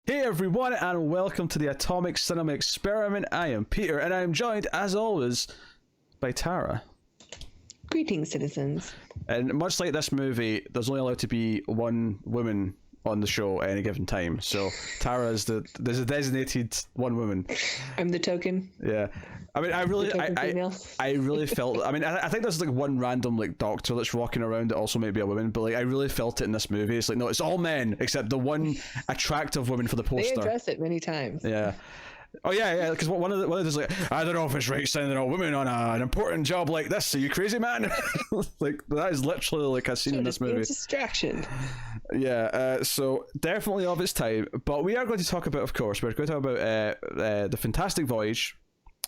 Hey everyone, and welcome to the Atomic Cinema Experiment. I am Peter, and I am joined, as always, by Tara. Greetings, citizens. And much like this movie, there's only allowed to be one woman on the show at any given time. So Tara is there's a designated one woman. I'm the token. Yeah. I mean, I really felt. I mean, I think there's like one random like doctor that's walking around that also may be a woman, but like I really felt it in this movie. It's like no, it's all men except the one attractive woman for the poster. They address it many times. Yeah. Oh yeah. Because one of those like, I don't know if it's right sending a woman on an important job like this. Are you crazy, man? Like that is literally like a scene in this movie. It's a distraction. Yeah. So definitely of its time, but we are going to talk about, of course, we're going to talk about the Fantastic Voyage.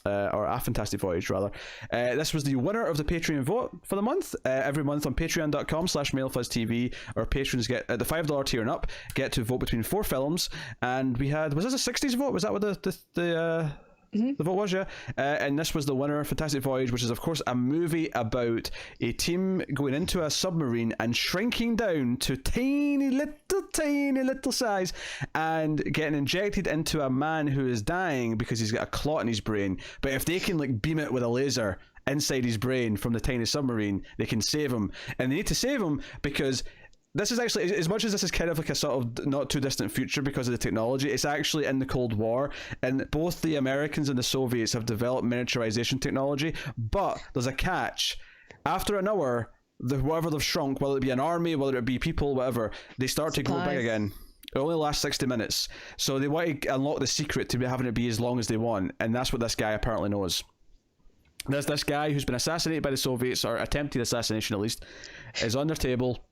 Or A Fantastic Voyage, rather. This was the winner of the Patreon vote for the month. Every month on patreon.com/MaleFuzzTV, our patrons get at the $5 tier and up get to vote between 4 films. And we had, was this a 60s vote? Was that what the vote was? Yeah. And this was the winner, Fantastic Voyage, which is of course a movie about a team going into a submarine and shrinking down to tiny little size and getting injected into a man who is dying because he's got a clot in his brain. But if they can like beam it with a laser inside his brain from the tiny submarine, they can save him. And they need to save him because this is actually, as much as this is kind of like a sort of not too distant future because of the technology, it's actually in the Cold War, and both the Americans and the Soviets have developed miniaturization technology, but there's a catch. After an hour, whoever they've shrunk, whether it be an army, whether it be people, whatever, they start to grow big again. It only lasts 60 minutes. So they want to unlock the secret to having it be as long as they want, and that's what this guy apparently knows. There's this guy who's been assassinated by the Soviets, or attempted assassination at least, is on their table.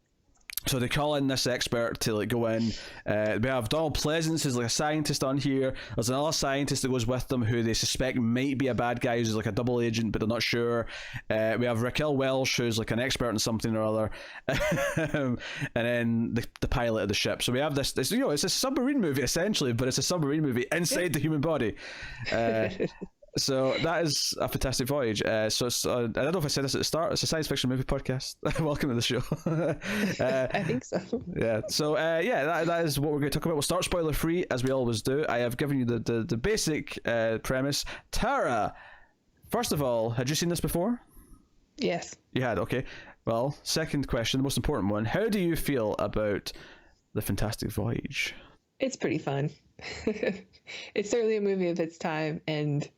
So they call in this expert to like go in. We have Donald Pleasence, who's like a scientist on here. There's another scientist that goes with them who they suspect might be a bad guy who's like a double agent, but they're not sure. We have Raquel Welch, who's like an expert in something or other, and then the pilot of the ship. So we have this it's a submarine movie essentially, but it's a submarine movie inside the human body. So that is A Fantastic Voyage. So it's, I don't know if I said this at the start. It's a science fiction movie podcast. Welcome to the show. I think so. Yeah. So that is what we're going to talk about. We'll start spoiler free as we always do. I have given you the basic premise. Tara, first of all, had you seen this before? Yes. You had. Okay. Well, second question, the most important one. How do you feel about The Fantastic Voyage? It's pretty fun. It's certainly a movie of its time, and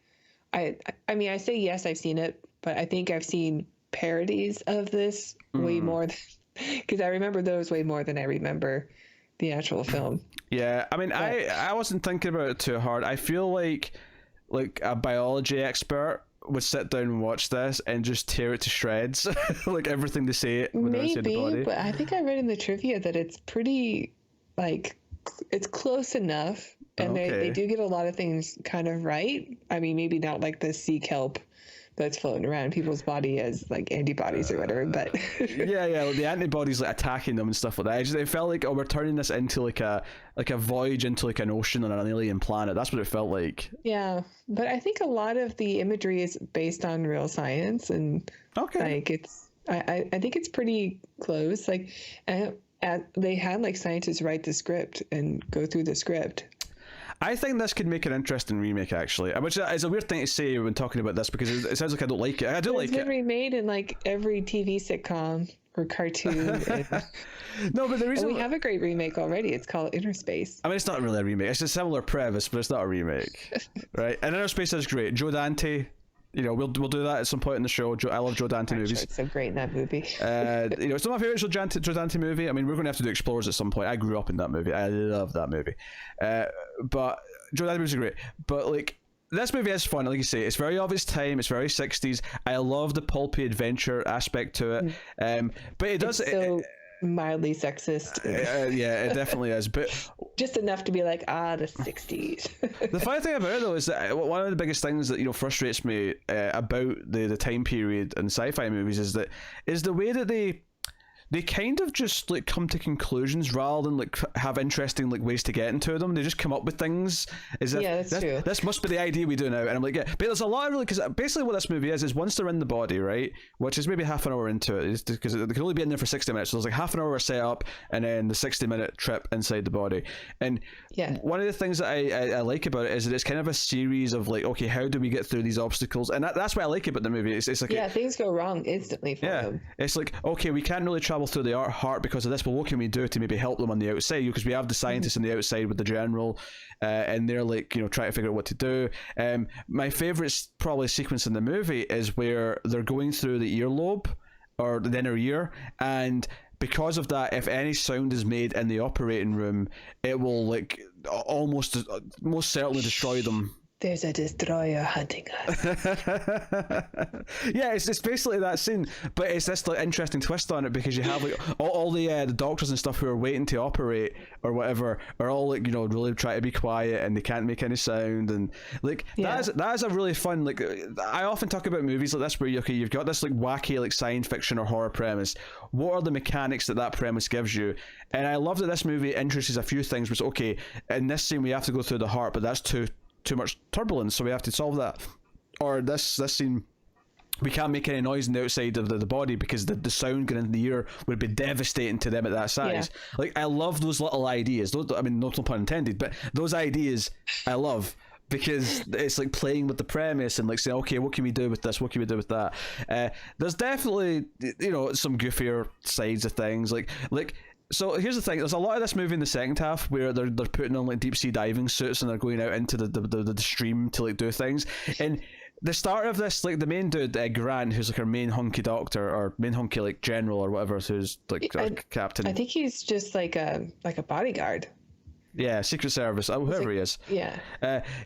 I mean, I say yes, I've seen it, but I think I've seen parodies of this way more because I remember those way more than I remember the actual film. Yeah, I mean, I wasn't thinking about it too hard. I feel like a biology expert would sit down and watch this and just tear it to shreds, like everything they say when they're inside the body. But I think I read in the trivia that it's pretty, like, it's close enough. And they do get a lot of things kind of right. I mean, maybe not like the sea kelp that's floating around people's body as like antibodies or whatever, but yeah, like the antibodies like attacking them and stuff like that. It felt like, oh, we're turning this into like a voyage into like an ocean on an alien planet. That's what it felt like. Yeah, but I think a lot of the imagery is based on real science, and like it's I think it's pretty close. Like they had like scientists write the script and go through the script. I think this could make an interesting remake, actually, which is a weird thing to say when talking about this because it sounds like I don't like it. I do like it. It's been remade in like every TV sitcom or cartoon. No, but the reason we have a great remake already. It's called Inner Space. I mean, it's not really a remake. It's a similar premise, but it's not a remake, right? And Inner Space is great. Joe Dante. We'll do that at some point in the show. I love Joe Dante movies. Sure, it's so great in that movie. It's not my favorite Joe Dante movie. I mean, we're going to have to do Explorers at some point. I grew up in that movie. I love that movie. But Joe Dante movies are great. But like, this movie is fun. Like you say, it's very of its time. It's very 60s. I love the pulpy adventure aspect to it. But it does. Mildly sexist. Yeah, it definitely is, but just enough to be like, the 60s. The funny thing about it though is that one of the biggest things that frustrates me about the time period in sci-fi movies is the way that they they kind of just like come to conclusions rather than like have interesting like ways to get into them. They just come up with things. That's true. This must be the idea we do now. And I'm like, yeah. But there's a lot of really, because basically what this movie is once they're in the body, right, which is maybe half an hour into it, because they can only be in there for 60 minutes. So there's like half an hour set up and then the 60-minute trip inside the body. And one of the things that I like about it is that it's kind of a series of like, okay, how do we get through these obstacles? And that's what I like about the movie. It's like things go wrong instantly for them. It's like, okay, we can't really travel through the heart because of this, but what can we do to maybe help them on the outside? Because we have the scientists on the outside with the general, and they're like, trying to figure out what to do. My favorite probably sequence in the movie is where they're going through the earlobe or the inner ear, and because of that, if any sound is made in the operating room, it will like most certainly destroy them. There's a destroyer hunting us. Yeah, it's basically that scene, but it's this like interesting twist on it because you have like all the doctors and stuff who are waiting to operate or whatever are all like really try to be quiet and they can't make any sound, and like that is a really fun, like I often talk about movies like this where you've got this like wacky like science fiction or horror premise. What are the mechanics that premise gives you? And I love that this movie introduces a few things which, okay, in this scene we have to go through the heart, but that's too much turbulence, so we have to solve that. Or this scene, we can't make any noise on the outside of the body because the sound going into the ear would be devastating to them at that size. Like, I love those little ideas. Those, I mean, no pun intended, but those ideas I love because it's like playing with the premise and like saying, okay, what can we do with this? What can we do with that? There's definitely some goofier sides of things, like. So here's the thing, there's a lot of this movie in the second half where they're putting on like deep sea diving suits and they're going out into the stream to like do things. And the start of this, like the main dude, Grant, who's like our main hunky doctor or main hunky like general or whatever, who's like our captain. I think he's just like a bodyguard. Yeah, Secret Service, whoever he is. Yeah.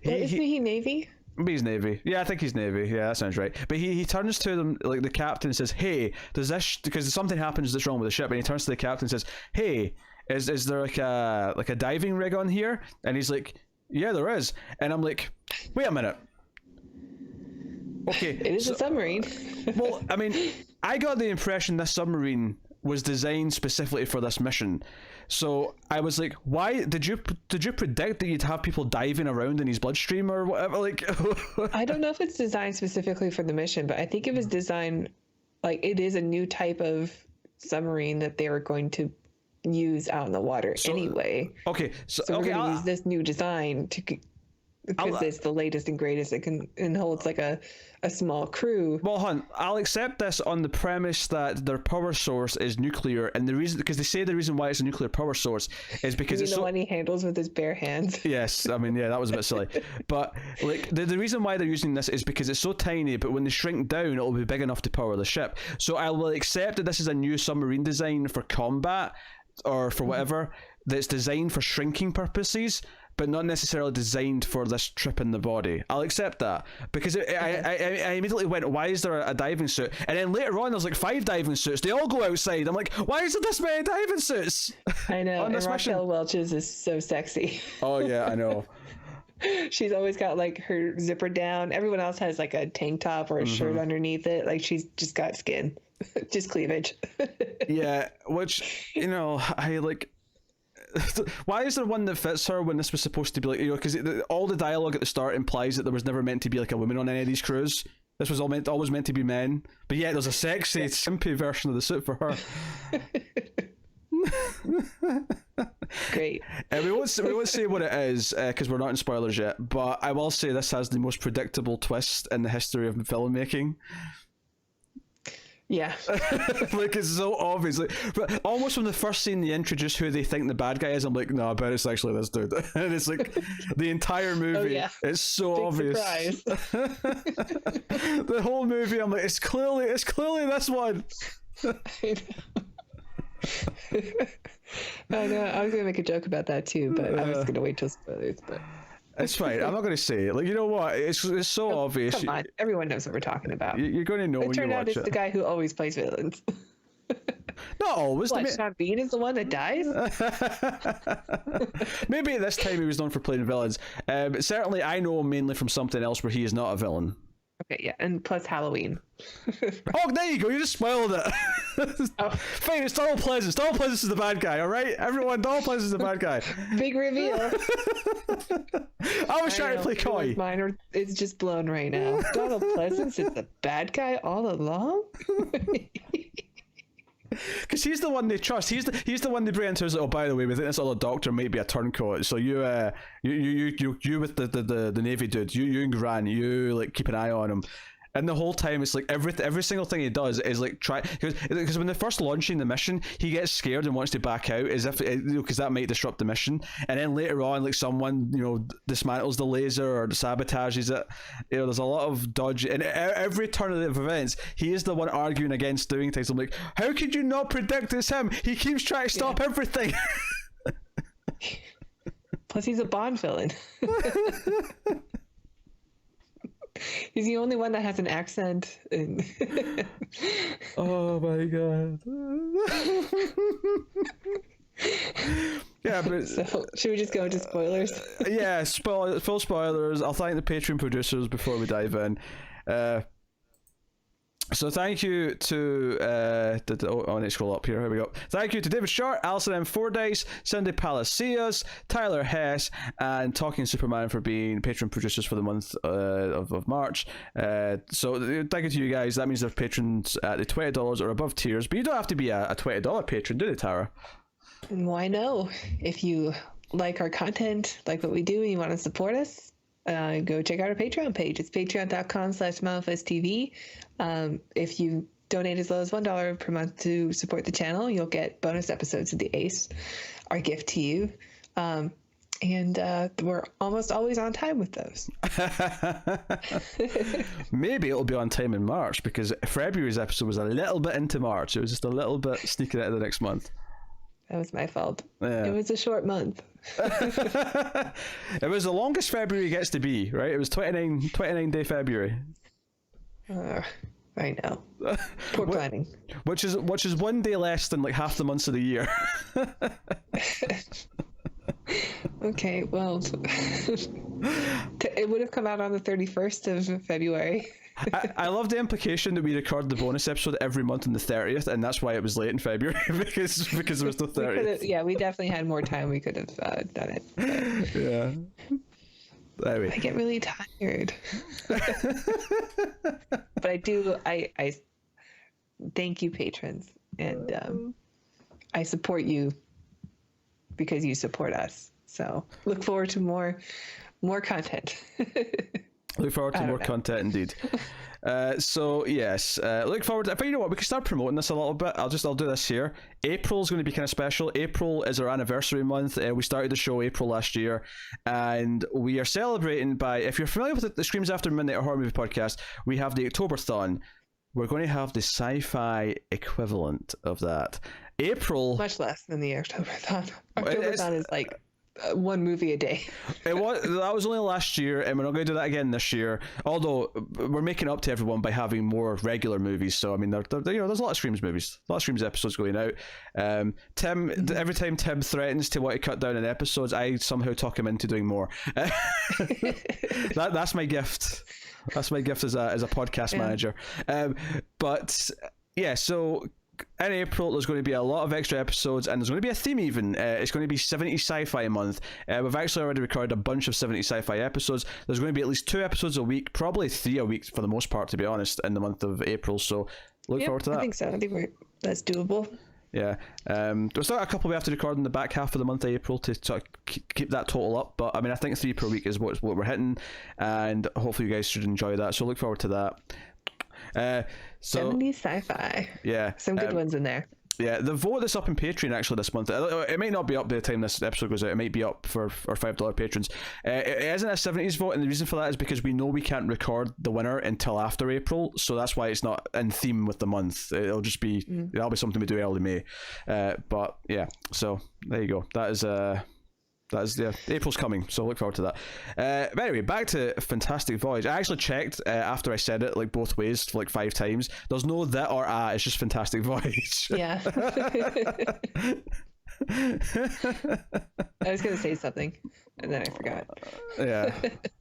Isn't he Navy? He's Navy. Yeah, I think he's Navy. Yeah, that sounds right. But he turns to them, like the captain, and says, hey, does this, because something happens that's wrong with the ship, and he turns to the captain and says, hey, is there like a diving rig on here? And he's like, yeah, there is. And I'm like, wait a minute. Okay. It is a submarine. Well, I mean, I got the impression this submarine was designed specifically for this mission. So I was like, why did you predict that you'd have people diving around in his bloodstream or whatever? Like, I don't know if it's designed specifically for the mission, but I think it was designed like it is a new type of submarine that they were going to use out in the water anyway. Okay, so we're going to use this new design because it's the latest and greatest. It can holds like a small crew. Well, hon, I'll accept this on the premise that their power source is nuclear, and the reason, because they say the reason why it's a nuclear power source is because it's the one he handles with his bare hands. Yes, I mean, yeah, that was a bit silly, but like the reason why they're using this is because it's so tiny, but when they shrink down, it'll be big enough to power the ship. So I will accept that this is a new submarine design for combat or for whatever that's designed for shrinking purposes, but not necessarily designed for this trip in the body. I'll accept that because I immediately went, why is there a diving suit? And then later on, there's like 5 diving suits. They all go outside. I'm like, why is there this many diving suits? I know. And Raquel Welch's is so sexy. Oh yeah, I know. She's always got like her zipper down. Everyone else has like a tank top or a shirt underneath it. Like she's just got skin, just cleavage. Yeah, which I like. Why is there one that fits her when this was supposed to be like, because all the dialogue at the start implies that there was never meant to be like a woman on any of these crews. This was always meant to be men, but yet there's a sexy, simpy version of the suit for her. Great. We won't say what it is because we're not in spoilers yet, but I will say this has the most predictable twist in the history of filmmaking. Yeah. Like, it's so obvious. Like, almost from the first scene they introduce who they think the bad guy is, I'm like, no, I bet it's actually this dude. And it's like the entire movie, it's so big obvious. Surprise. The whole movie, I'm like, it's clearly this one. I know. I was gonna make a joke about that too, but I was gonna wait till spoilers. But it's fine. I'm not going to say it. Like, you know what? It's so obvious. Come on, everyone knows what we're talking about. You're going to know when you watch it. It turned out it's the guy who always plays villains. Not always. What, Sean Bean is the one that dies? Maybe at this time he was known for playing villains. Certainly, I know him mainly from something else where he is not a villain. Okay, yeah, and plus Halloween. Oh, there you go. You just spoiled it. Oh. Fine, it's Donald Pleasence. Donald Pleasence is the bad guy, all right? Everyone, Donald Pleasence is the bad guy. Big reveal. I was trying to play coy. Mine is just blown right now. Donald Pleasence is the bad guy all along? Because he's the one they trust. He's the one they bring into his. Oh, by the way, we think this other doctor might be a turncoat. So you with the Navy dude, you and Gran, you like keep an eye on him. And the whole time, it's like every single thing he does is like try, because when they're first launching the mission, he gets scared and wants to back out, as if because that might disrupt the mission. And then later on, like someone dismantles the laser or sabotages it. There's a lot of dodge, and every turn of the events, he is the one arguing against doing things. I'm like, how could you not predict it's him? He keeps trying to stop everything. Plus, he's a Bond villain. He's the only one that has an accent. Oh my god. Yeah, but so should we just go into spoilers? Yeah, full spoilers. I'll thank the Patreon producers before we dive in. So thank you to I need to scroll up here. Here we go. Thank you to David Short, Alison M. Fordyce, Cindy Palacios, Tyler Hess, and Talking Superman for being Patreon producers for the month of March. So thank you to you guys. That means they're patrons at the $20 or above tiers, but you don't have to be a $20 patron, do you, Tara? Why no? If you like our content, like what we do, and you want to support us, go check out our Patreon page. It's patreon.com/ManifestTV. If you donate as low as $1 per month to support the channel, you'll get bonus episodes of The Ace, our gift to you. And we're almost always on time with those. Maybe it'll be on time in March, because February's episode was a little bit into March. It was just a little bit sneaking into the next month. That was my fault. Yeah. It was a short month. It was the longest February gets to be, right? It was 29 day February. I know. Poor planning. Which is one day less than like half the months of the year. Okay, well, it would have come out on the 31st of February. I love the implication that we record the bonus episode every month on the 30th, and that's why it was late in February, because it was the 30th. We definitely had more time. We could have done it. But yeah. Anyway. I get really tired. But I thank you, patrons, and I support you because you support us. So look forward to more content. Look forward to more content indeed. So yes, look forward to, but you know what, we can start promoting this a little bit. I'll do this here. April's going to be kind of special. April is our anniversary month. We started the show April last year, and we are celebrating by, if you're familiar with the Screams After Midnight or Horror Movie podcast, we have the Octoberthon. We're going to have the sci-fi equivalent of that. April, much less than the Octoberthon. Octoberthon is like one movie a day. That was only last year, and we're not going to do that again this year. Although we're making up to everyone by having more regular movies. So I mean, there's a lot of Screams movies, a lot of Screams episodes going out. Tim, every time Tim threatens to want to cut down on episodes, I somehow talk him into doing more. That's my gift. That's my gift as a podcast manager. But yeah, so in April there's going to be a lot of extra episodes, and there's going to be a theme even. It's going to be 70s sci-fi month. We've actually already recorded a bunch of 70s sci-fi episodes. There's going to be at least 2 episodes a week, probably 3 a week for the most part, to be honest, in the month of April. So look forward to that. I think so. I think that's doable. Yeah. There's still a couple we have to record in the back half of the month of April to sort of keep that total up, but I mean, I think 3 per week is what we're hitting, and hopefully you guys should enjoy that, so look forward to that. 70s sci-fi. Yeah. Some good ones in there. Yeah, the vote that's up in Patreon actually this month, it might not be up by the time this episode goes out, it might be up for our $5 patrons. It isn't a 70s vote, and the reason for that is because we know we can't record the winner until after April, so that's why it's not in theme with the month. It'll just be, that'll be something we do early May. But yeah, so there you go. That is April's coming, so look forward to that. But anyway, back to Fantastic Voyage. I actually checked after I said it like both ways for like 5 times. There's no that or it's just Fantastic Voyage. Yeah. I was gonna say something, and then I forgot. Yeah.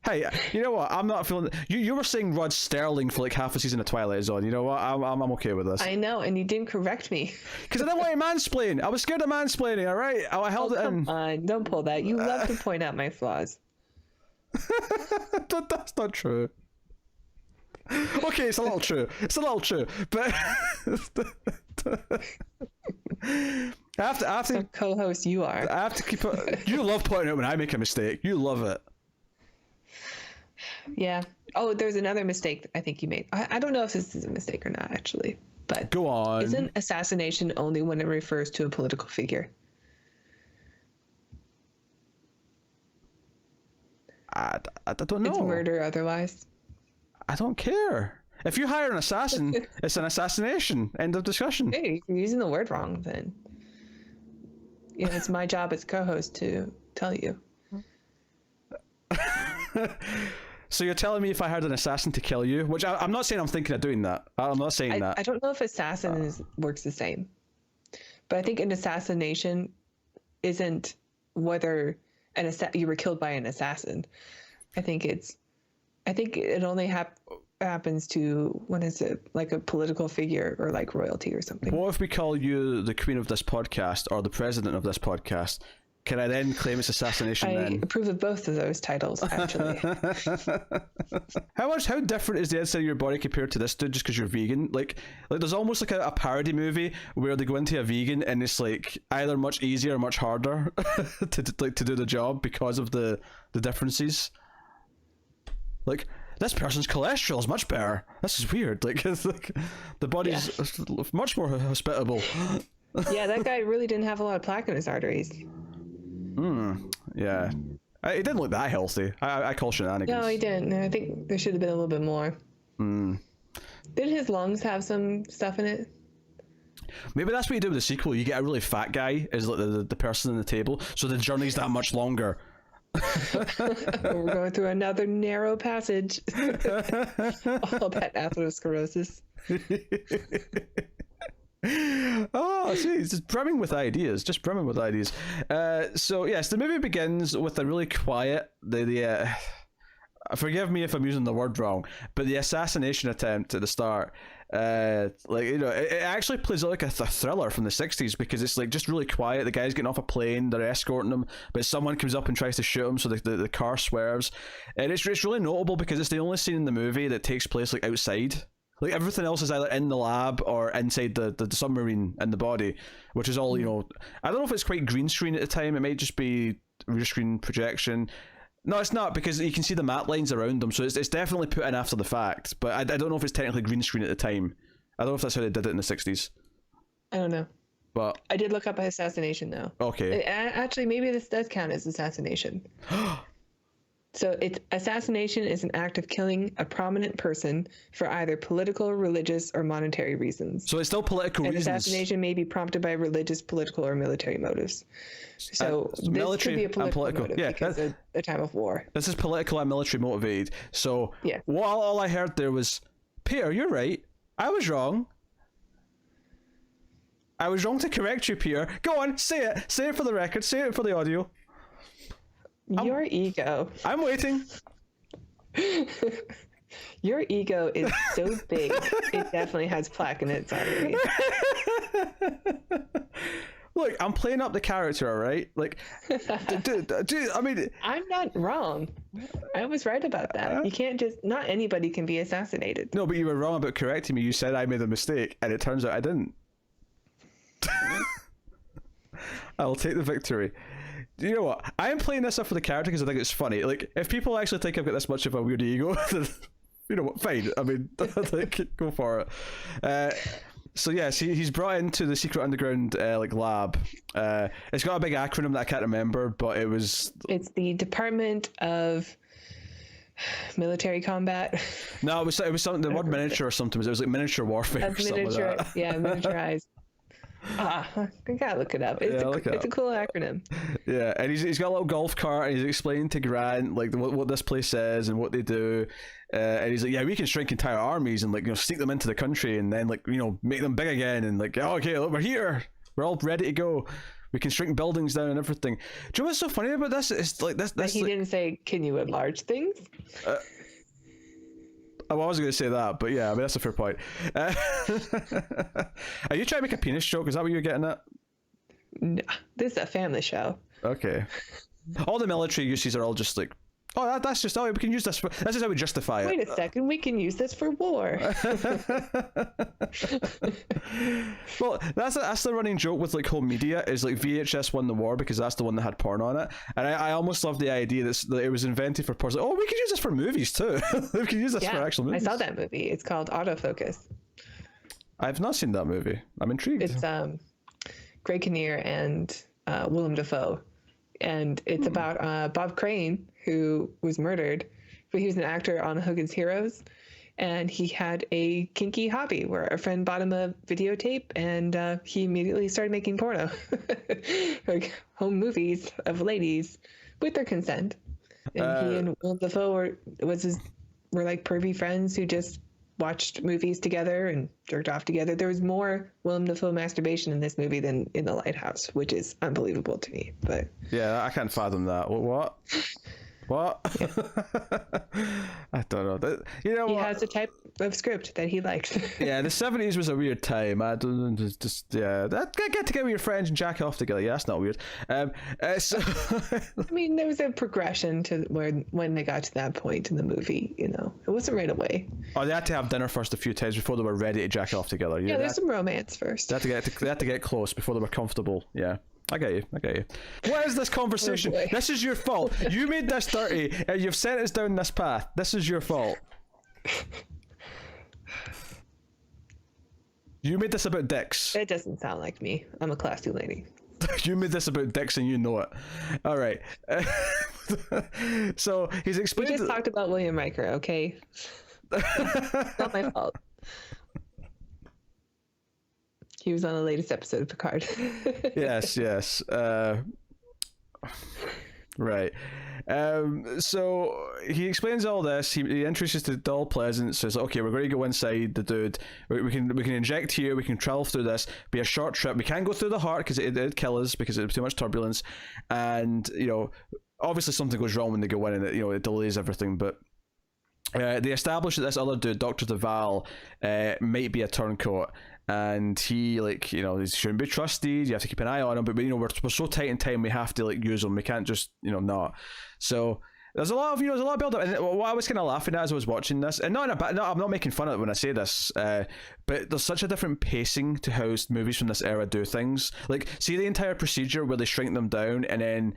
Hey, you know what? I'm not feeling. You were saying Rod Sterling for like half a season of Twilight Zone. You know what? I'm okay with this. I know, and you didn't correct me. Because I didn't want to mansplain. I was scared of mansplaining. All right, I held it in. Come on, don't pull that. You love to point out my flaws. That's not true. Okay, it's a little true. It's a little true, but I have to. The co-host you are. I have to keep it. You love pointing out when I make a mistake. You love it. Yeah. Oh, there's another mistake I think you made. I don't know if this is a mistake or not, actually. But go on. Isn't assassination only when it refers to a political figure? I don't know. It's murder otherwise. I don't care. If you hire an assassin, it's an assassination. End of discussion. Hey, you're using the word wrong then. You know, it's my job as co-host to tell you. So you're telling me if I hired an assassin to kill you, which I'm not saying I'm thinking of doing that. I'm not saying that. I don't know if assassin works the same. But I think an assassination isn't whether you were killed by an assassin. I think it only happens to when it's like a political figure or like royalty or something. What if we call you the queen of this podcast or the president of this podcast? Can I then claim it's assassination? I approve of both of those titles, actually. How different is the inside of your body compared to this dude just because you're vegan? Like there's almost like a parody movie where they go into a vegan and it's like either much easier or much harder to do the job because of the differences. Like, this person's cholesterol is much better. This is weird. Like, it's like the body's much more hospitable. Yeah, that guy really didn't have a lot of plaque in his arteries. Yeah. He didn't look that healthy. I call shenanigans. No, he didn't. I think there should have been a little bit more. Did his lungs have some stuff in it? Maybe that's what you do with the sequel. You get a really fat guy as like the person on the table, so the journey's that much longer. We're going through another narrow passage. All about atherosclerosis. Oh, see, it's just brimming with ideas. So yes, the movie begins with a really quiet. Forgive me if I'm using the word wrong, but the assassination attempt at the start, like, you know, it actually plays out like a thriller from the 60s because it's like just really quiet. The guy's getting off a plane, they're escorting him, but someone comes up and tries to shoot him, so the car swerves, and it's really notable because it's the only scene in the movie that takes place like outside. Like everything else is either in the lab or inside the submarine in the body, which is all, you know, I don't know if it's quite green screen at the time. It might just be rear screen projection. No, it's not, because you can see the matte lines around them, so it's definitely put in after the fact, but I don't know if it's technically green screen at the time. I don't know if that's how they did it in the 60s. I don't know. But I did look up assassination, though. Okay. Actually, maybe this does count as assassination. So assassination is an act of killing a prominent person for either political, religious, or monetary reasons. So it's still political reasons. Assassination may be prompted by religious, political, or military motives. So this military could be a political and political. motive because of the time of war. This is political and military motivated. So yeah. All I heard there was, Peter, you're right. I was wrong. I was wrong to correct you, Peter. Go on, say it. Say it for the record. Say it for the audio. Your ego. I'm waiting. Your ego is so big, it definitely has plaque in its arteries. Look, I'm playing up the character, all right? Like, I mean... I'm not wrong. I was right about that. You can't just... Not anybody can be assassinated. No, but you were wrong about correcting me. You said I made a mistake, and it turns out I didn't. I'll take the victory. You know what? I am playing this up for the character because I think it's funny. Like, if people actually think I've got this much of a weird ego, then, you know what? Fine. I mean, go for it. So yes, he's brought into the secret underground like lab. It's got a big acronym that I can't remember, but it's the Department of Military Combat. No, it was something. The word miniature or something. It was like miniature warfare. Or something like that. Yeah, miniaturized. I gotta look it up. It's a cool acronym. Yeah, and he's got a little golf cart, and he's explaining to Grant like what this place is and what they do. And he's like, yeah, we can shrink entire armies and like, you know, sneak them into the country and then like, you know, make them big again and like, oh, okay, look, we're We're all ready to go. We can shrink buildings down and everything. Do you know what's so funny about this? It's like this. He didn't say, "Can you enlarge things?" I was going to say that, but yeah, I mean that's a fair point. Are you trying to make a penis joke? Is that what you're getting at? No, this is a family show. Okay. All the military uses are all just like, oh, that's just, oh, we can use this. This is how we justify it. Wait a second, we can use this for war. Well, that's the running joke with like home media is like VHS won the war because that's the one that had porn on it, and I almost love the idea that it was invented for porn. Like, oh, we can use this for movies too. We can use this for actual movies. I saw that movie. It's called Autofocus. I've not seen that movie. I'm intrigued. It's Greg Kinnear and Willem Dafoe, and it's about Bob Crane, who was murdered, but he was an actor on Hogan's Heroes, and he had a kinky hobby where a friend bought him a videotape, and he immediately started making porno, like home movies of ladies with their consent. And he and Willem Dafoe were like pervy friends who just watched movies together and jerked off together. There was more Willem Dafoe masturbation in this movie than in The Lighthouse, which is unbelievable to me. But yeah, I can't fathom that. What? Yeah. I don't know. You know, he has a type of script that he likes. Yeah, the 70s was a weird time. I don't just get together with your friends and jack off together. Yeah, that's not weird. So I mean, there was a progression to when they got to that point in the movie. You know, it wasn't right away. Oh, they had to have dinner first a few times before they were ready to jack off together. Yeah, there's some romance first. They had to get close before they were comfortable. Yeah. I get you. What is this conversation? Oh, this is your fault. You made this dirty and you've sent us down this path. This is your fault. You made this about dicks. It doesn't sound like me. I'm a classy lady. You made this about dicks and you know it. All right. So he's explained. We just talked about William Riker, okay? It's not my fault. He was on the latest episode of Picard. Yes. Right. So he explains all this. He introduces to Dull Pleasance. Says, "Okay, we're going to go inside the dude. We can inject here. We can travel through this. Be a short trip. We can't go through the heart because it'd kill us because it's too much turbulence. And you know, obviously something goes wrong when they go in, and it delays everything. But they establish that this other dude, Dr. Duval, might be a turncoat." And he he shouldn't be trusted. You have to keep an eye on him. But we're so tight in time. We have to use him. We can't just not. So there's a lot of build up. And what I was kind of laughing at as I was watching this, and I'm not making fun of it when I say this. But there's such a different pacing to how movies from this era do things. Like, see the entire procedure where they shrink them down and then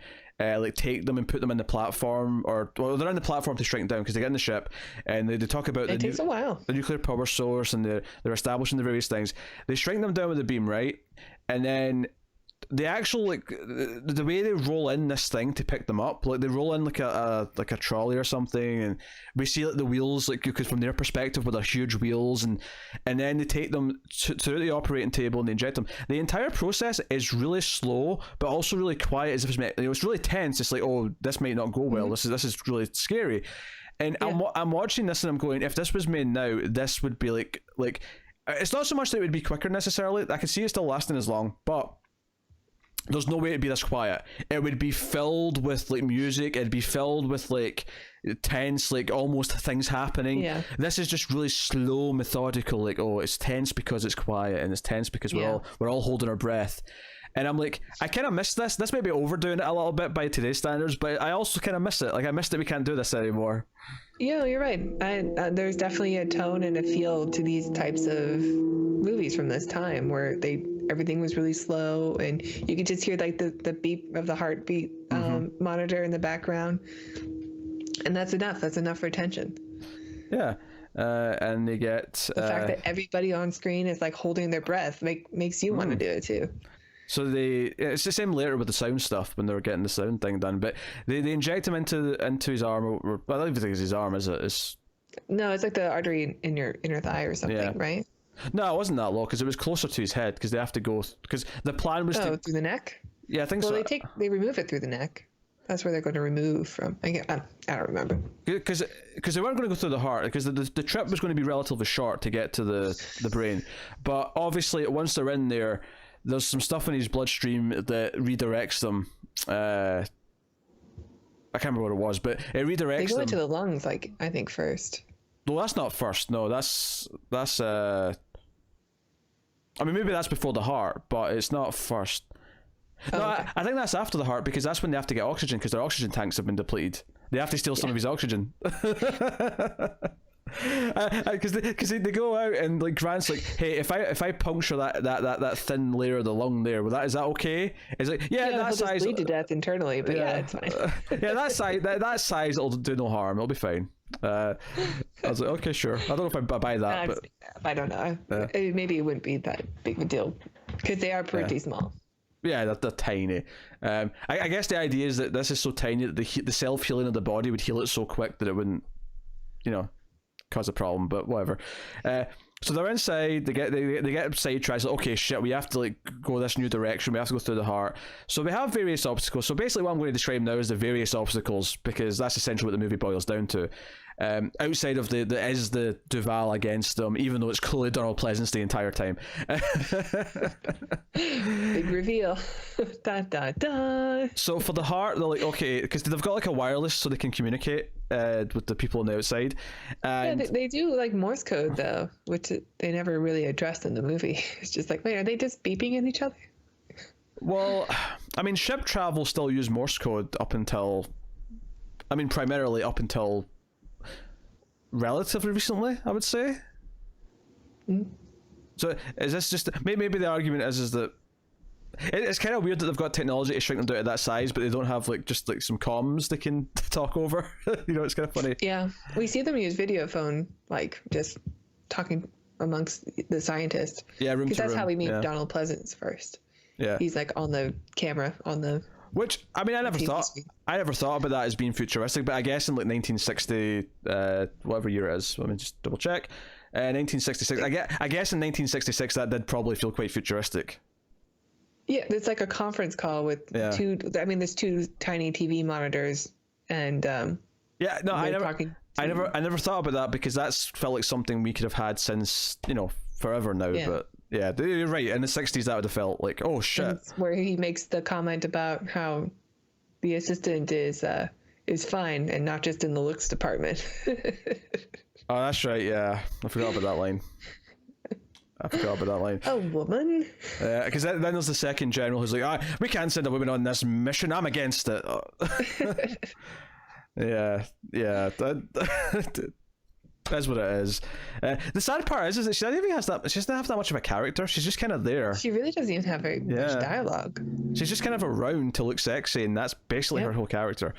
take them and put them in the platform, they're on the platform to shrink down because they get in the ship and they talk about it takes a while. The nuclear power source, and they're establishing the various things. They shrink them down with a beam, right? And then the actual the way they roll in this thing to pick them up, they roll in like a trolley or something, and we see the wheels because from their perspective with their huge wheels, and then they take them to the operating table and they inject them. The entire process is really slow but also really quiet, as if it's really tense. It's like, oh, this might not go well. This is really scary. And yeah. I'm watching this and I'm going, if this was made now, this would be like it's not so much that it would be quicker necessarily. I can see it still lasting as long, but there's no way it'd be this quiet. It would be filled with music. It'd be filled with tense, almost things happening. Yeah. This is just really slow, methodical. Oh, it's tense because it's quiet, and it's tense because we're all holding our breath. And I'm like, I kind of miss this. This may be overdoing it a little bit by today's standards, but I also kind of miss it. I missed that we can't do this anymore. Yeah, you're right. There's definitely a tone and a feel to these types of movies from this time where everything was really slow, and you could just hear the beep of the heartbeat monitor in the background, and that's enough for tension. Yeah. And they get the fact that everybody on screen is holding their breath makes you want to do it too. So it's the same later with the sound stuff when they were getting the sound thing done, but they inject him into his arm, or I don't even think it's his arm, is it? No, it's like the artery in your inner thigh or something, right? No, it wasn't that low because it was closer to his head, because they have to go, because the plan was through the neck. Yeah, I think so. Well, they remove it through the neck. That's where they're going to remove from. I don't remember. Because they weren't going to go through the heart, because the trip was going to be relatively short to get to the brain. But obviously, once they're in there, there's some stuff in his bloodstream that redirects them. I can't remember what it was, but it redirects them. They go into the lungs, like, I think, first. No, that's not first. No, that's I mean, maybe that's before the heart, but it's not first. Oh, No, okay. I think that's after the heart, because that's when they have to get oxygen, because their oxygen tanks have been depleted. They have to steal some of his oxygen. Because they go out and like Grant's like, hey, if I puncture that thin layer of the lung there, is that okay? It's like, yeah, that he'll size just bleed to death internally, but yeah, it's fine. yeah, that size it'll do no harm. It'll be fine. I was like, okay, sure. I don't know if I buy that, but I don't know. Maybe it wouldn't be that big of a deal because they are pretty small. yeah, they're tiny. I guess the idea is that this is so tiny that the self healing of the body would heal it so quick that it wouldn't, cause a problem. But whatever. So they're inside. They get sidetracked. Like, okay, shit, we have to like go this new direction. We have to go through the heart. So we have various obstacles. So basically, what I'm going to describe now is the various obstacles, because that's essentially what the movie boils down to. Outside of the Duval against them, even though it's clearly Donald Pleasence the entire time. Big reveal. Da da da. So for the heart, they're like, okay, because they've got like a wireless so they can communicate with the people on the outside. And Yeah, they do like Morse code though, which they never really addressed in the movie. It's just like, wait, are they just beeping at each other? well, I mean, ship travel still use Morse code primarily up until relatively recently, I would say. So is this just maybe the argument is that it's kind of weird that they've got technology to shrink them down to that size, but they don't have like just like some comms they can talk over. It's kind of funny. Yeah, we see them use video phone, like just talking amongst the scientists. Yeah, room because to that's room. how we meet Yeah. Donald Pleasence first. Yeah. He's like on the camera on the. Which, I mean, I never TV thought screen. about that as being futuristic, but I guess in like 1960, whatever year it is, let me just double check. 1966. I guess in 1966 that did probably feel quite futuristic. Yeah, it's like a conference call with two. I mean, there's two tiny TV monitors, and Yeah, no, I they're never, talking I never thought about that, because that's felt like something we could have had since forever now. Yeah. But yeah, you're right. In the 60s, that would have felt like, oh shit. It's where he makes the comment about how the assistant is fine and not just in the looks department. Oh, that's right. Yeah, I forgot about that line. A woman? Because then there's the second general who's like, we can't send a woman on this mission. I'm against it. Yeah. That's what it is. The sad part is that she doesn't have that much of a character. She's just kind of there. She really doesn't even have very much dialogue. She's just kind of around to look sexy, and that's basically her whole character.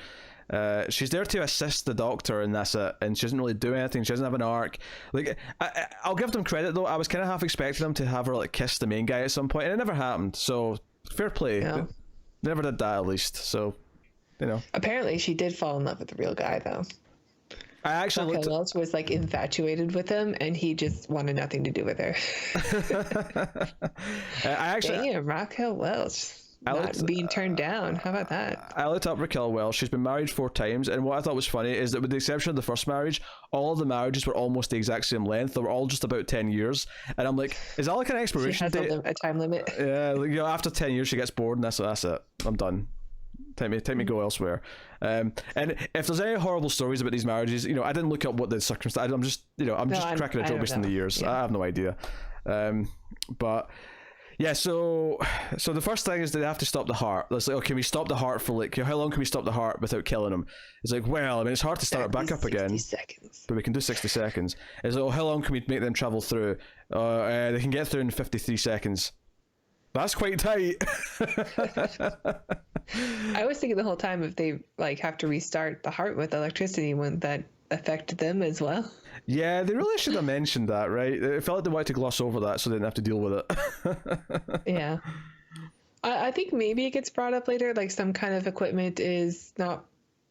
She's there to assist the Doctor, and that's it. And she doesn't really do anything. She doesn't have an arc. Like, I'll give them credit though. I was kind of half expecting them to have her like kiss the main guy at some point, and it never happened. So fair play. No. They never did that, at least. So, Apparently, she did fall in love with the real guy, though. I actually Raquel Welch was like infatuated with him, and he just wanted nothing to do with her. Damn, Raquel Welch. Not being turned down. How about that? I looked up Raquel Welch. She's been married 4 times, and what I thought was funny is that with the exception of the first marriage, all of the marriages were almost the exact same length. They were all just about 10 years, and I'm like, is that like an She expiration has date? a time limit. Yeah, like, after 10 years she gets bored, and that's it. I'm done. Take me go elsewhere. And if there's any horrible stories about these marriages, I didn't look up what the circumstances. I'm just cracking a joke based on the years. Yeah. I have no idea. But yeah, so the first thing is that they have to stop the heart. It's like, oh, can we stop the heart for like, how long can we stop the heart without killing him? It's like, well, I mean, it's hard to start it back up again. 60 seconds. But we can do 60 seconds. It's like, oh, how long can we make them travel through? They can get through in 53 seconds. That's quite tight. I was thinking the whole time if they like have to restart the heart with electricity, wouldn't that affect them as well? Yeah, they really should have mentioned that, right? It felt like they wanted to gloss over that so they didn't have to deal with it. Yeah. I think maybe it gets brought up later, like some kind of equipment is not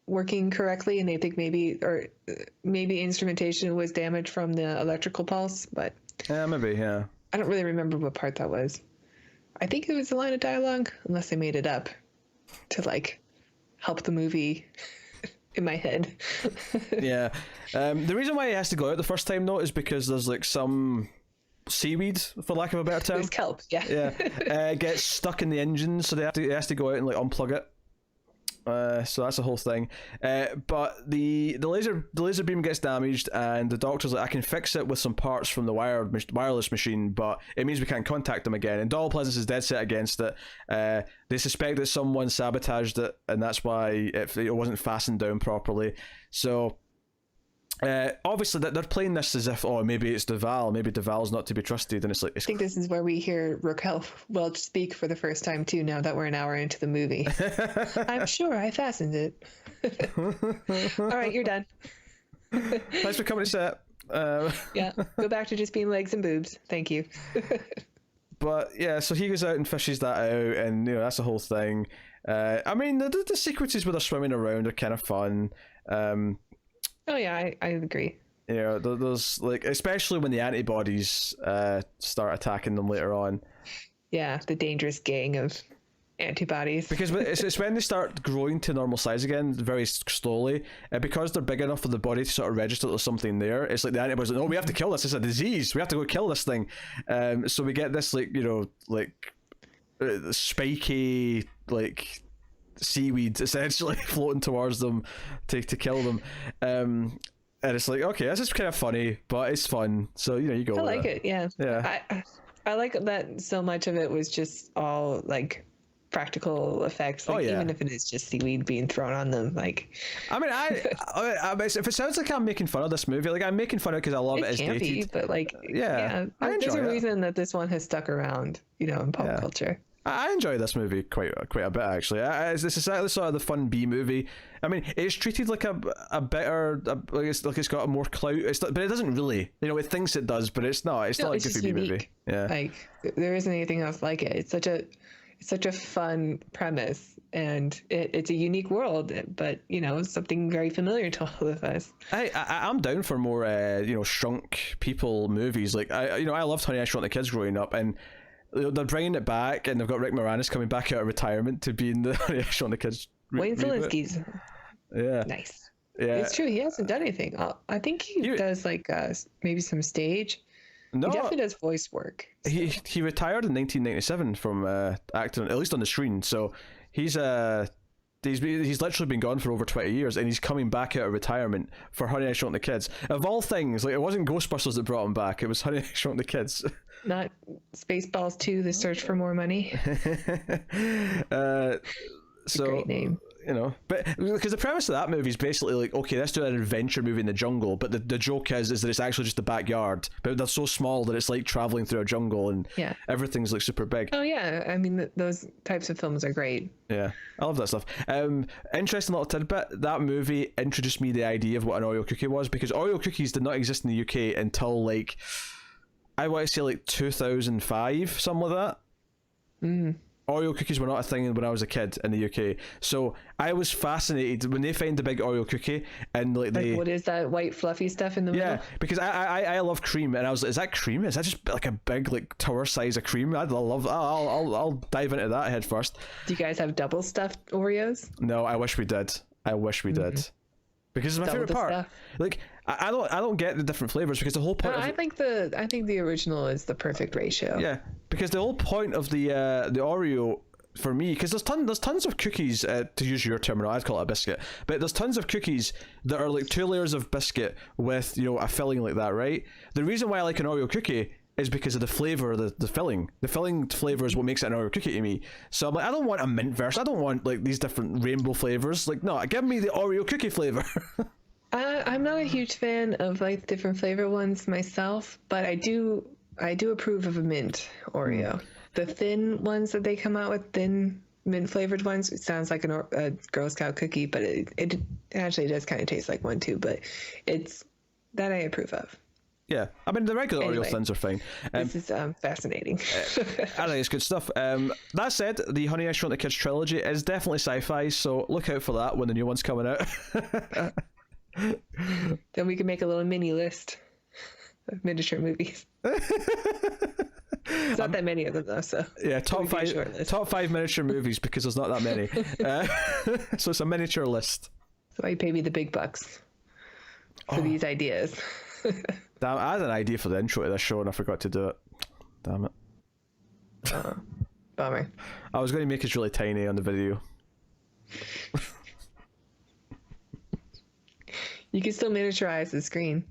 working correctly, and they think maybe instrumentation was damaged from the electrical pulse, but Yeah, maybe, yeah. I don't really remember what part that was. I think it was a line of dialogue, unless they made it up to like help the movie in my head. Yeah. The reason why he has to go out the first time though is because there's like some seaweed, for lack of a better term. It's kelp, yeah. Yeah, gets stuck in the engine, so he has to go out and like unplug it. So that's the whole thing. But the laser beam gets damaged, and the doctor's like, I can fix it with some parts from the wireless machine, but it means we can't contact them again. And Pleasence is dead set against it. They suspect that someone sabotaged it, and that's why it wasn't fastened down properly. So obviously they're playing this as if, oh, maybe it's Duval, maybe Duval's not to be trusted, and it's like I think this is where we hear Raquel Welch speak for the first time too, now that we're an hour into the movie. I'm sure I fastened it. All right, you're done. Thanks for coming to set. Yeah, go back to just being legs and boobs, thank you. But yeah, so he goes out and fishes that out, and that's the whole thing. I mean, the sequences where they're swimming around are kind of fun. Oh yeah, I agree. There's like, especially when the antibodies start attacking them later on. Yeah, the dangerous gang of antibodies. Because it's when they start growing to normal size again, very slowly, and because they're big enough for the body to sort of register there's something there. It's like the antibodies like, no, we have to kill this. It's a disease. We have to go kill this thing. So we get this spiky seaweed essentially floating towards them to kill them, and it's like, okay, this is kind of funny, but it's fun, so you go. I like it. Yeah. I like that so much of it was just all like practical effects, like, even if it is just seaweed being thrown on them, like, I mean, if it sounds like I'm making fun of this movie, like, I'm making fun of it because I love it as dated, but like, there's a reason that this one has stuck around, in pop culture. I enjoy this movie quite a bit, actually. It's exactly sort of the fun B movie. I mean, it's treated like a better, like it's got a more clout. But it doesn't really. It thinks it does, but it's not. It's not a goofy B movie. Yeah, like there isn't anything else like it. It's such a fun premise, and it's a unique world, but something very familiar to all of us. I'm down for more shrunk people movies. Like I loved Honey, I Shrunk the Kids growing up, and they're bringing it back, and they've got Rick Moranis coming back out of retirement to be in the Honey, I Shrunk the Kids. Wayne Szalinski's nice. Yeah, it's true. He hasn't done anything. I think he does like maybe some stage. No, he definitely does voice work. So. He retired in 1997 from acting, at least on the screen. So he's literally been gone for over 20 years, and he's coming back out of retirement for Honey, I Shrunk the Kids. Of all things, like, it wasn't Ghostbusters that brought him back. It was Honey, I Shrunk the Kids. Not Spaceballs 2, The Search for More Money. Great name. But because the premise of that movie is basically like, okay, let's do an adventure movie in the jungle, but the joke is that it's actually just the backyard, but they're so small that it's like traveling through a jungle, and everything's like super big. Oh yeah, I mean, those types of films are great. Yeah, I love that stuff. Interesting little tidbit, that movie introduced me the idea of what an Oreo cookie was, because Oreo cookies did not exist in the UK until like, I want to say like 2005, something like that. Oreo cookies were not a thing when I was a kid in the UK, so I was fascinated when they find the big Oreo cookie, and like what is that white fluffy stuff in the middle? Yeah, because I love cream, and I was like, is that cream? Is that just like a big like tower size of cream? I'd love that. I'll dive into that head first. Do you guys have double stuffed Oreos? No, I wish we did. Because it's my favorite part. Stuff. Like I don't get the different flavors, because the whole point. I think the original is the perfect ratio. Yeah, because the whole point of the Oreo for me, because there's tons of cookies, to use your terminal, I'd call it a biscuit, but there's tons of cookies that are like 2 layers of biscuit with a filling like that, right? The reason why I like an Oreo cookie is because of the flavor of the filling. The filling flavor is what makes it an Oreo cookie to me. So I'm like, I don't want a mint verse. I don't want like these different rainbow flavors. Like, no, give me the Oreo cookie flavor. I'm not a huge fan of like different flavor ones myself, but I do approve of a mint Oreo. The thin ones that they come out with, thin mint flavored ones, it sounds like a Girl Scout cookie, but it actually does kind of taste like one too. But it's that I approve of. Yeah, I mean, the regular Oreo thins are fine. This is fascinating. I think it's good stuff. That said, the Honey, I Shrunk the Kids trilogy is definitely sci-fi, so look out for that when the new one's coming out. Then we can make a little mini list of miniature movies. It's not that many of them though, so yeah, top 5 miniature movies, because there's not that many. So it's a miniature list. So you pay me the big bucks for these ideas. Damn, I had an idea for the intro to this show and I forgot to do it. Damn it. Bummer. I was going to make it really tiny on the video. You can still miniaturize the screen.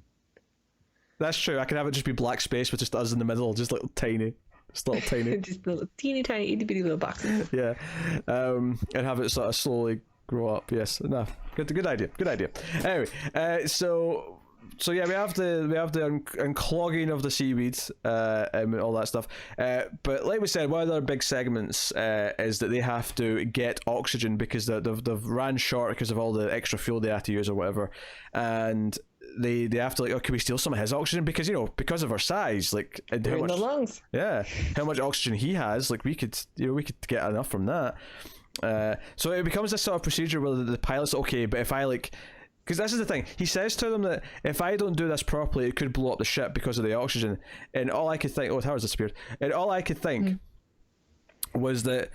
That's true. I can have it just be black space with just us in the middle, just little tiny. Just little tiny. Just little teeny tiny itty bitty little boxes. Yeah. And have it sort of slowly grow up. Yes. No. Good idea. Good idea. Anyway, so yeah, we have the unclogging of the seaweed and all that stuff. But like we said, one of their big segments is that they have to get oxygen because they've ran short because of all the extra fuel they have to use or whatever, and they have to like, oh, can we steal some of his oxygen because because of our size, like and They're how in much the lungs. yeah, how much oxygen he has, like we could get enough from that. So it becomes this sort of procedure where the pilot's okay, but if I like. Because this is the thing, he says to them that if I don't do this properly, it could blow up the ship because of the oxygen. And all I could think, oh, the tower's disappeared. And all I could think was that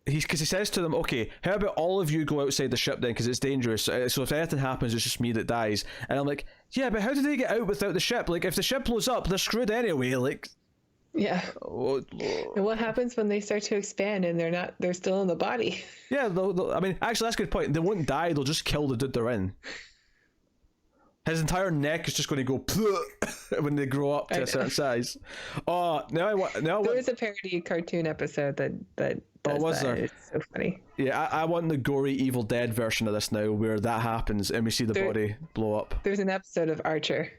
because he says to them, okay, how about all of you go outside the ship then, because it's dangerous. So if anything happens, it's just me that dies. And I'm like, yeah, but how did they get out without the ship? Like, if the ship blows up, they're screwed anyway. Like, yeah. And what happens when they start to expand and they're still in the body? Yeah, I mean, actually, that's a good point. They won't die, they'll just kill the dude they're in. His entire neck is just going to go when they grow up to a certain size. Oh, there was a parody cartoon episode that does was that. there? It's so funny. Yeah, I want the gory Evil Dead version of this now, where that happens and we see the body blow up. There's an episode of Archer.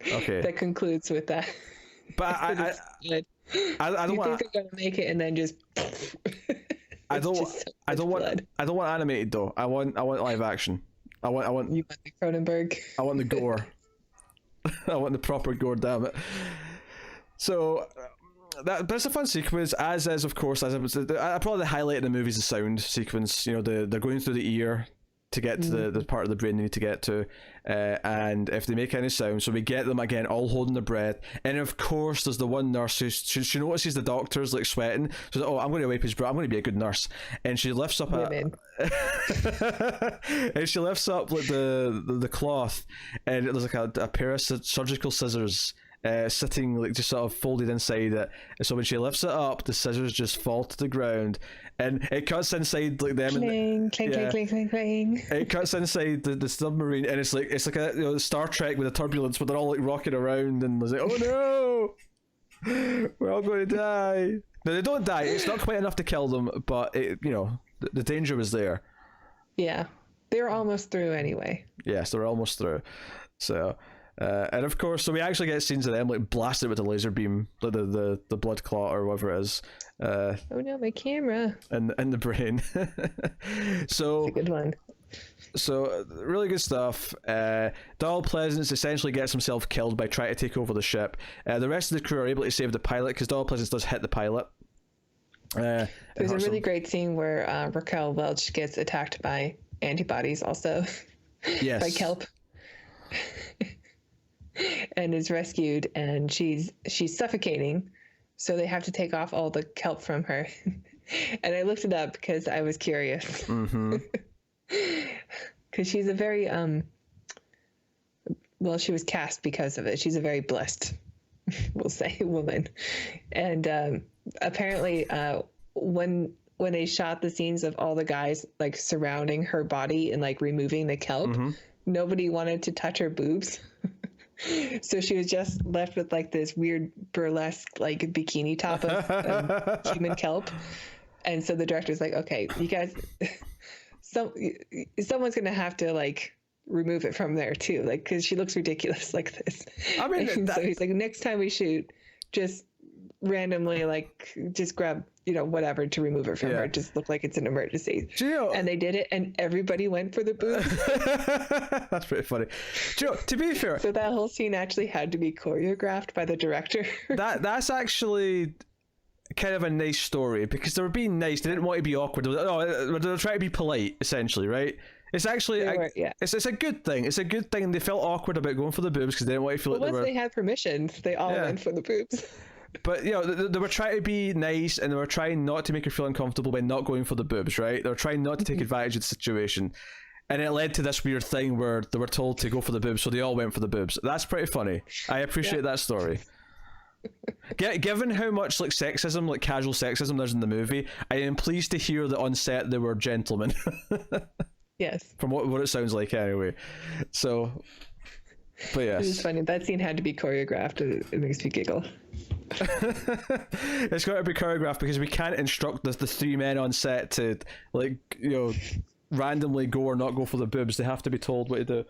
Okay. That concludes with that. But I don't think they're gonna make it and then just. I don't want animated though. I want live action. You want the Cronenberg. I want the gore. I want the proper gore, damn it. So that's a fun sequence, as is, of course, I probably the highlight of the movie is the sound sequence. You know, they're going through the ear to get to the part of the brain they need to get to, and if they make any sound, so we get them again all holding their breath, and of course there's the one nurse who she notices the doctor's like sweating, so like, oh, I'm going to wipe his brow, I'm going to be a good nurse, and she lifts up and she lifts up like the cloth, and there's like a pair of surgical scissors sitting like just sort of folded inside it, and so when she lifts it up, the scissors just fall to the ground, and it cuts inside like them cling, cling. It cuts inside the submarine, and it's like a Star Trek with a turbulence, but they're all like rocking around, and there's like, oh no, we're all going to die. No, they don't die. It's not quite enough to kill them, but the danger was there. Yeah, they're almost through anyway. Yes, they're almost through. So. And of course, so we actually get scenes of them like blasted with a laser beam, like the blood clot or whatever it is. Oh no, my camera! In the brain. So that's a good one. So really good stuff. Pleasence essentially gets himself killed by trying to take over the ship. The rest of the crew are able to save the pilot because Pleasence does hit the pilot. There's a really great scene where Raquel Welch gets attacked by antibodies, also. Yes. By kelp. And is rescued, and she's suffocating, so they have to take off all the kelp from her. And I looked it up because I was curious. Mm-hmm. Because she's a very well, she was cast because of it. She's a very blessed, we'll say, woman. And apparently when they shot the scenes of all the guys like surrounding her body and like removing the kelp, nobody wanted to touch her boobs. So she was just left with like this weird burlesque like bikini top of human kelp. And so the director's like, okay, you guys, someone's gonna have to like remove it from there too, like, because she looks ridiculous like this. I mean, so he's like, next time we shoot, just randomly like just grab whatever to remove it from her. Just look like it's an emergency. And they did it, and everybody went for the boobs. That's pretty funny. To be fair, so that whole scene actually had to be choreographed by the director. that's actually kind of a nice story, because they were being nice. They didn't want to be awkward. They were trying to be polite, essentially, right? It's actually it's a good thing. It's a good thing. They felt awkward about going for the boobs because they didn't want to feel like once they had permission, they all went for the boobs. But they were trying to be nice, and they were trying not to make her feel uncomfortable by not going for the boobs, right? They were trying not to take advantage of the situation. And it led to this weird thing where they were told to go for the boobs, so they all went for the boobs. That's pretty funny. I appreciate that story. Given how much like sexism, like casual sexism there's in the movie, I am pleased to hear that on set they were gentlemen. Yes. From what it sounds like anyway. So, but yes. It's funny. That scene had to be choreographed. It makes me giggle. It's got to be choreographed because we can't instruct the three men on set to, like, you know, randomly go or not go for the boobs. They have to be told what to do.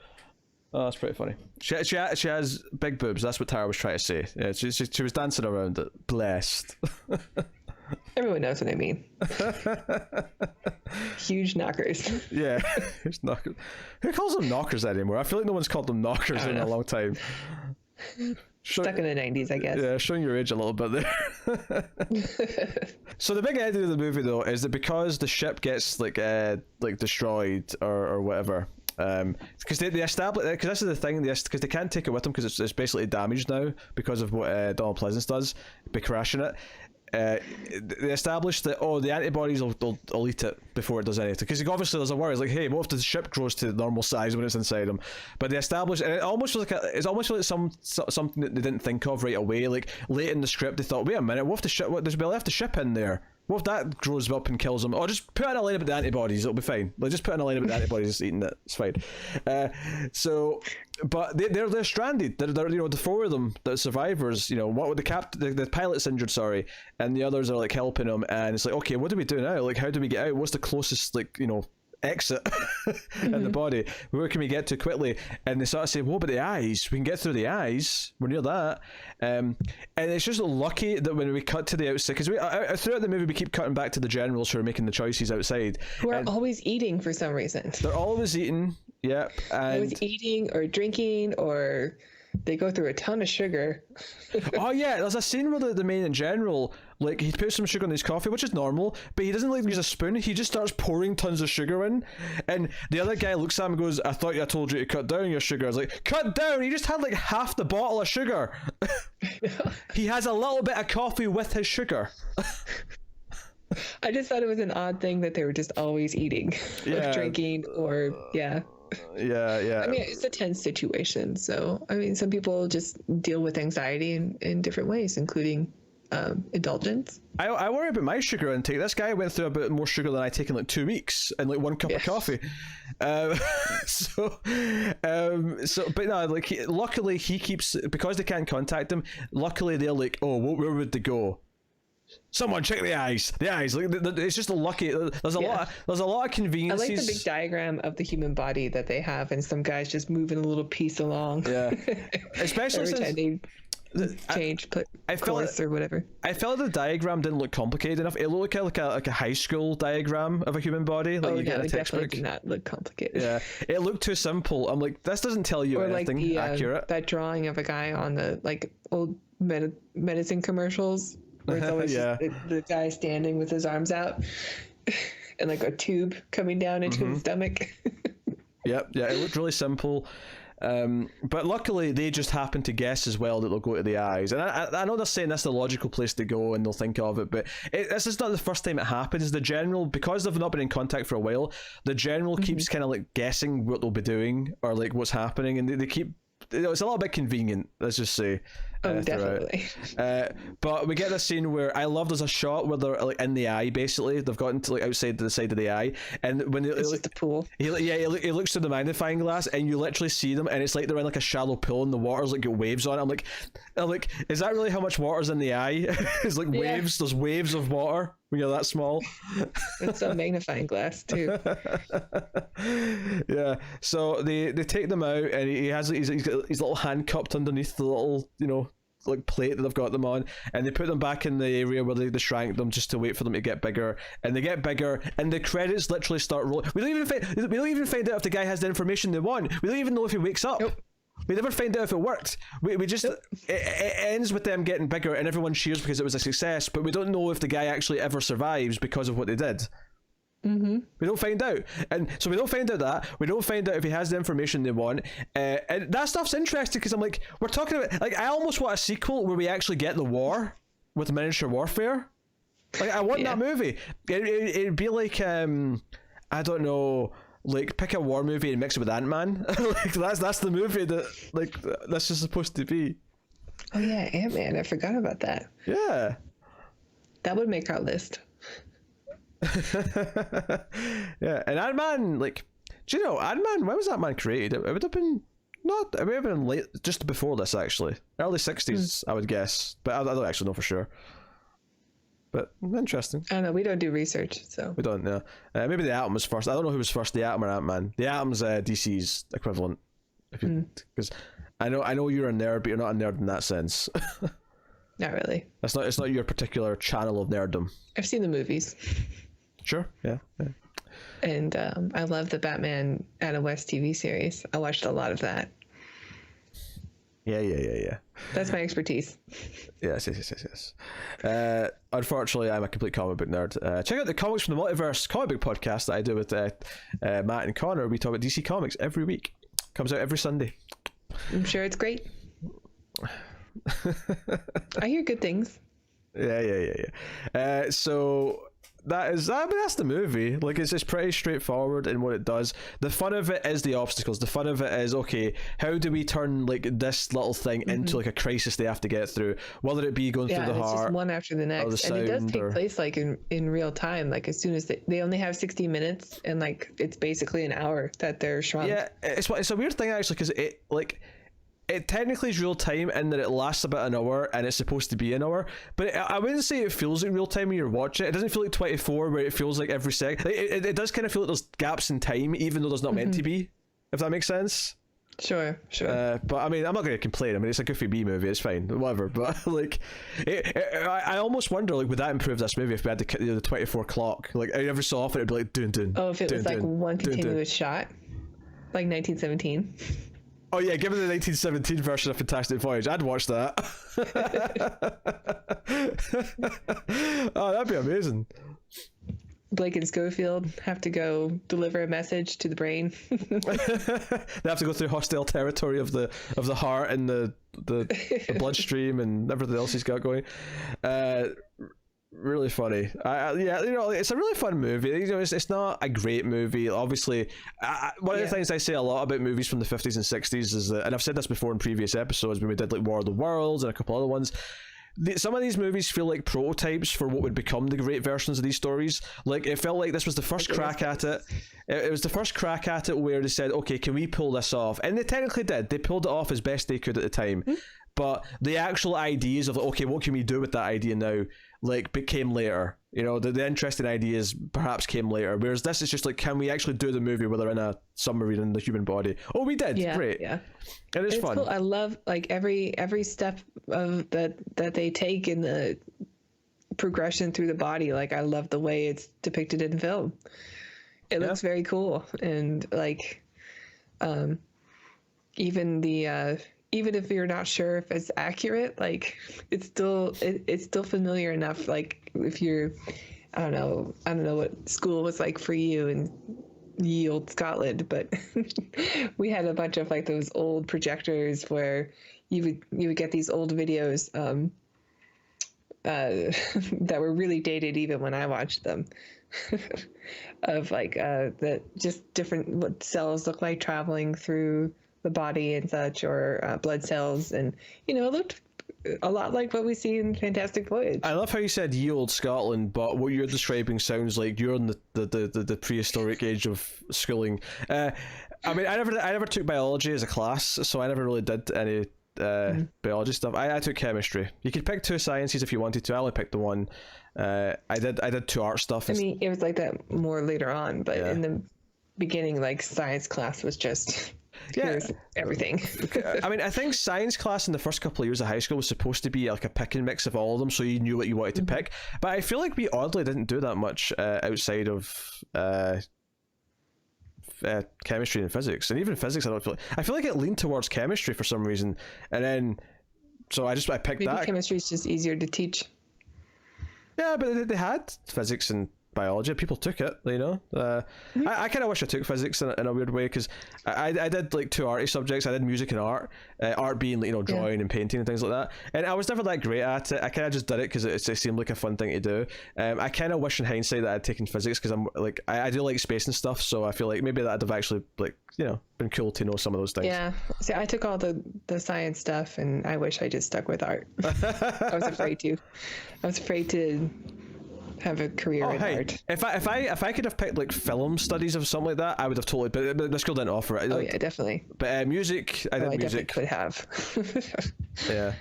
Oh, that's pretty funny. She has big boobs. That's what Tara was trying to say. Yeah, she was dancing around it. Blessed. Everyone knows what I mean. Huge knockers. Yeah, knockers. Who calls them knockers anymore? I feel like no one's called them knockers in a long time. Stuck in the 90s, I guess. Yeah, showing your age a little bit there. So the big ending of the movie, though, is that because the ship gets like destroyed or whatever, because they establish, because this is the thing, because they can't take it with them because it's basically damaged now because of what Donald Pleasence does by crashing it. They established that the antibodies will eat it before it does anything, because obviously there's a worry, it's like, hey, what if the ship grows to normal size when it's inside them? But they established, and it's almost like something that they didn't think of right away. Like late in the script they thought, wait a minute, what if they left the ship in there? What if that grows up and kills them? Or just put in a line about the antibodies, it'll be fine. Like, just put in a line about the antibodies eating it, it's fine. But they're stranded. They're the four of them, the survivors. You know, what would the pilot's injured, sorry, and the others are like helping them. And it's like, okay, what do we do now? Like, how do we get out? What's the closest exit in the body? Where can we get to quickly? And they sort of say, well, but the eyes, we can get through the eyes, we're near that. And it's just lucky that when we cut to the outside, because throughout the movie we keep cutting back to the generals who are making the choices outside, who are always eating for some reason. They're always eating. Yep. And always eating or drinking, or they go through a ton of sugar. Oh yeah, there's a scene where the main general, like, he puts some sugar in his coffee, which is normal, but he doesn't like use a spoon. He just starts pouring tons of sugar in, and the other guy looks at him and goes, I thought I told you to cut down your sugar. I was like, cut down? He just had like half the bottle of sugar. He has a little bit of coffee with his sugar. I just thought it was an odd thing that they were just always eating or drinking or yeah. I mean, it's a tense situation, so I mean, some people just deal with anxiety in different ways, including indulgence. I worry about my sugar intake. This guy went through a bit more sugar than I take in like 2 weeks and like 1 cup of coffee. But no, like, luckily he keeps, because they can't contact him, luckily they're like, oh, where would they go? Someone check the eyes. Like, it's just a lucky. There's a lot of conveniences. I like the big diagram of the human body that they have, and some guys just moving a little piece along. Yeah, especially every time they change, course or whatever. I felt the diagram didn't look complicated enough. It looked like a high school diagram of a human body. Like, you get a it textbook. definitely did not look complicated. Yeah, it looked too simple. I'm like, this doesn't tell you anything accurate. That drawing of a guy on the old medicine commercials. Where it's always just the guy standing with his arms out and like a tube coming down into his stomach. Yeah, it looked really simple. But luckily they just happen to guess as well that they'll go to the eyes. And I know they're saying that's the logical place to go and they'll think of it, but this is not the first time it happens. The general, because they've not been in contact for a while, the general keeps kind of like guessing what they'll be doing or like what's happening, and they keep, it's a little bit convenient, let's just say. Definitely. But we get this scene where I love, there's a shot where they're like in the eye, basically they've gotten to like outside the side of the eye, and when it's just a pool. He looks through the magnifying glass and you literally see them, and it's like they're in like a shallow pool and the water's like got waves on it. I'm like, is that really how much water's in the eye? It's like waves. There's waves of water when you're that small. It's a magnifying glass too. Yeah, so they take them out, and he's got his little hand cupped underneath the little, like plate that they've got them on, and they put them back in the area where they shrank them just to wait for them to get bigger, and they get bigger, and the credits literally start rolling. We don't even find out if the guy has the information they want. We don't even know if he wakes up. Nope. We never find out if it worked. We just it ends with them getting bigger and everyone cheers because it was a success, but we don't know if the guy actually ever survives because of what they did. We don't find out, and so we don't find out that. We don't find out if he has the information they want, and that stuff's interesting because I'm like, we're talking about, like, I almost want a sequel where we actually get the war with miniature warfare. Like, I want that movie. It'd be like I don't know, like pick a war movie and mix it with Ant-Man. Like that's the movie that like that's just supposed to be. Oh yeah, Ant-Man. I forgot about that. Yeah. That would make our list. Yeah, and Ant-Man, like, do you know Ant-Man? When was Ant-Man created? It would have been not. It would have been late, just before this actually, early 60s, I would guess, but I don't actually know for sure. But interesting. I don't know. We don't do research, so We don't know. Maybe the Atom was first. I don't know who was first, the Atom or Ant-Man. The Atom's DC's equivalent. Because I know you're a nerd, but you're not a nerd in that sense. not really. It's not your particular channel of nerddom. I've seen the movies. Sure. Yeah. And I love the Batman Adam West TV series. I watched a lot of that. Yeah. That's my expertise. Yes. Unfortunately, I'm a complete comic book nerd. Check out the Comics from the Multiverse comic book podcast that I do with Matt and Connor. We talk about DC Comics every week. Comes out every Sunday. I'm sure it's great. I hear good things. Yeah. So that's the movie. Like it's pretty straightforward in what it does. The fun of it is the obstacles. The fun of it is, okay, how do we turn like this little thing into like a crisis they have to get through, whether it be going through the it's heart, just one after the next, and it does take place like in real time. Like as soon as they only have 60 minutes, and like it's basically an hour that they're shrunk. Yeah, it's a weird thing actually, because it technically is real time in that it lasts about an hour and it's supposed to be an hour, but I wouldn't say it feels like real time when you're watching it. It doesn't feel like 24 where it feels like every second. It does kind of feel like there's gaps in time, even though there's not meant to be, if that makes sense. Sure. But I mean, I'm not going to complain. I mean, it's a Goofy B movie, it's fine, whatever. But like, I almost wonder, like, would that improve this movie if we had the 24 clock? Like, every so often it'd be like, dun. Oh, if it was like one continuous shot, like 1917. Oh yeah, given the 1917 version of Fantastic Voyage, I'd watch that. Oh, that'd be amazing. Blake and Schofield have to go deliver a message to the brain. They have to go through hostile territory of the heart and the bloodstream and everything else he's got going. Really funny. It's a really fun movie. It's not a great movie, obviously. One of the things I say a lot about movies from the 50s and 60s is that, and I've said this before in previous episodes when we did like War of the Worlds and a couple other ones, some of these movies feel like prototypes for what would become the great versions of these stories. Like, it felt like this was the first crack at it. It was the first crack at it where they said, okay, can we pull this off? And they technically did. They pulled it off as best they could at the time. But the actual ideas of, okay, what can we do with that idea now, like, became later. You know, the interesting ideas perhaps came later. Whereas this is just like, can we actually do the movie where they're in a submarine in the human body? Oh, we did. Great. Yeah. And it's fun. Cool. I love like every step of that they take in the progression through the body. Like, I love the way it's depicted in film. It looks very cool. And like, even if you're not sure if it's accurate, like it's still familiar enough. Like if you're, I don't know what school was like for you in ye old Scotland, but we had a bunch of like those old projectors where you would get these old videos that were really dated even when I watched them. Of like that just different what cells look like traveling through the body and such, or blood cells, and it looked a lot like what we see in Fantastic Voyage. I love how you said ye old Scotland, but what you're describing sounds like you're in the prehistoric age of schooling. I mean, I never took biology as a class, so I never really did any biology stuff. I took chemistry. You could pick two sciences if you wanted to. I only picked the one. I did two art stuff. I mean, it was like that more later on, but in the beginning, like science class was just here's everything. I mean, I think science class in the first couple of years of high school was supposed to be like a pick and mix of all of them, so you knew what you wanted to pick. But I feel like we oddly didn't do that much outside of chemistry and physics, and even physics. I feel like it leaned towards chemistry for some reason, and then so I picked Maybe that. Chemistry is just easier to teach. Yeah, but they had physics and biology. People took it, you know. I kind of wish I took physics in a weird way, because I did like two arty subjects. I did music and art, art being like, you know, drawing and painting and things like that. And I was never that great at it. I kind of just did it because it seemed like a fun thing to do. I kind of wish in hindsight that I'd taken physics, because I'm like I do like space and stuff. So I feel like maybe that'd have actually, like, you know, been cool to know some of those things. Yeah. See, I took all the science stuff, and I wish I just stuck with art. I was afraid to. I was afraid to have a career in art. If I could have picked like film studies or something like that, I would have totally. But the school didn't offer it. Oh like, yeah, definitely. But music, I did music. Could have. Yeah.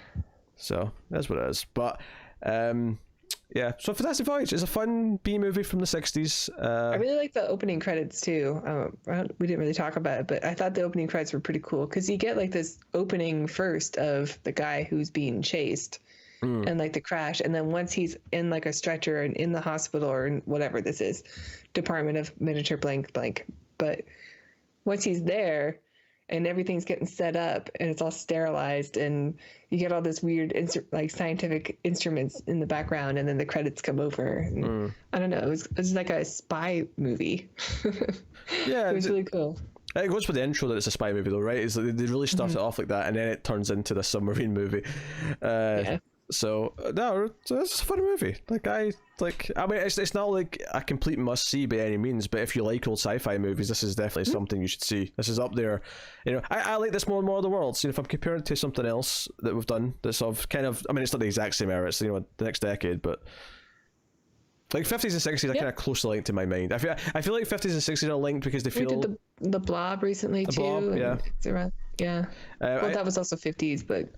So that's what it is. But yeah. So Fantastic Voyage is a fun B movie from the 60s. I really like the opening credits too. We didn't really talk about it, but I thought the opening credits were pretty cool, because you get like this opening first of the guy who's being chased. And like the crash, and then once he's in like a stretcher and in the hospital, or in whatever this is, Department of Miniature blank blank, but once he's there and everything's getting set up and it's all sterilized, and you get all this weird like scientific instruments in the background, and then the credits come over, and I don't know, it was like a spy movie. Yeah, it was really cool. It goes with the intro that it's a spy movie though, right? It's like they really start it off like that, and then it turns into the submarine movie. Yeah. So no, it's a fun movie. I mean, it's not like a complete must see by any means, but if you like old sci-fi movies, this is definitely something you should see. This is up there. You know, I like this more and more of the worlds. You know, if I'm comparing it to something else that we've done, that's of kind of, I mean, it's not the exact same era. It's, you know, the next decade, but like 50s and 60s are kind of closely linked to my mind. I feel like 50s and 60s are linked because they feel. We did the Blob recently too. Blob, yeah. It's around, yeah. Well, that was also 50s, but.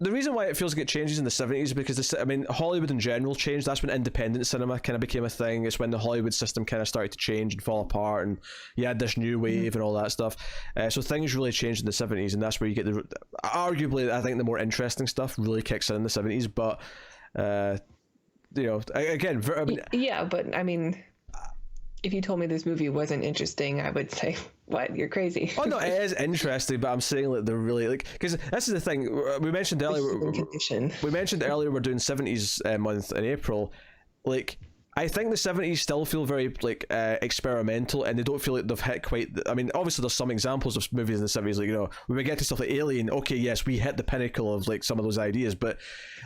The reason why it feels like it changes in the 70s is because I mean, Hollywood in general changed. That's when independent cinema kind of became a thing. It's when the Hollywood system kind of started to change and fall apart, and you had this new wave and all that stuff. So things really changed in the 70s, and that's where you get arguably, I think, the more interesting stuff really kicks in the 70s. But you know, again, I mean, yeah, but I mean, if you told me this movie wasn't interesting, I would say, what, you're crazy. Oh no, it is interesting, but I'm saying like they're really like, because this is the thing we mentioned earlier. We mentioned earlier we're doing 70s month in April. Like, I think the 70s still feel very like experimental, and they don't feel like they've hit quite. I mean, obviously there's some examples of movies in the 70s, like, you know, when we get to stuff like Alien. Okay, yes, we hit the pinnacle of like some of those ideas, but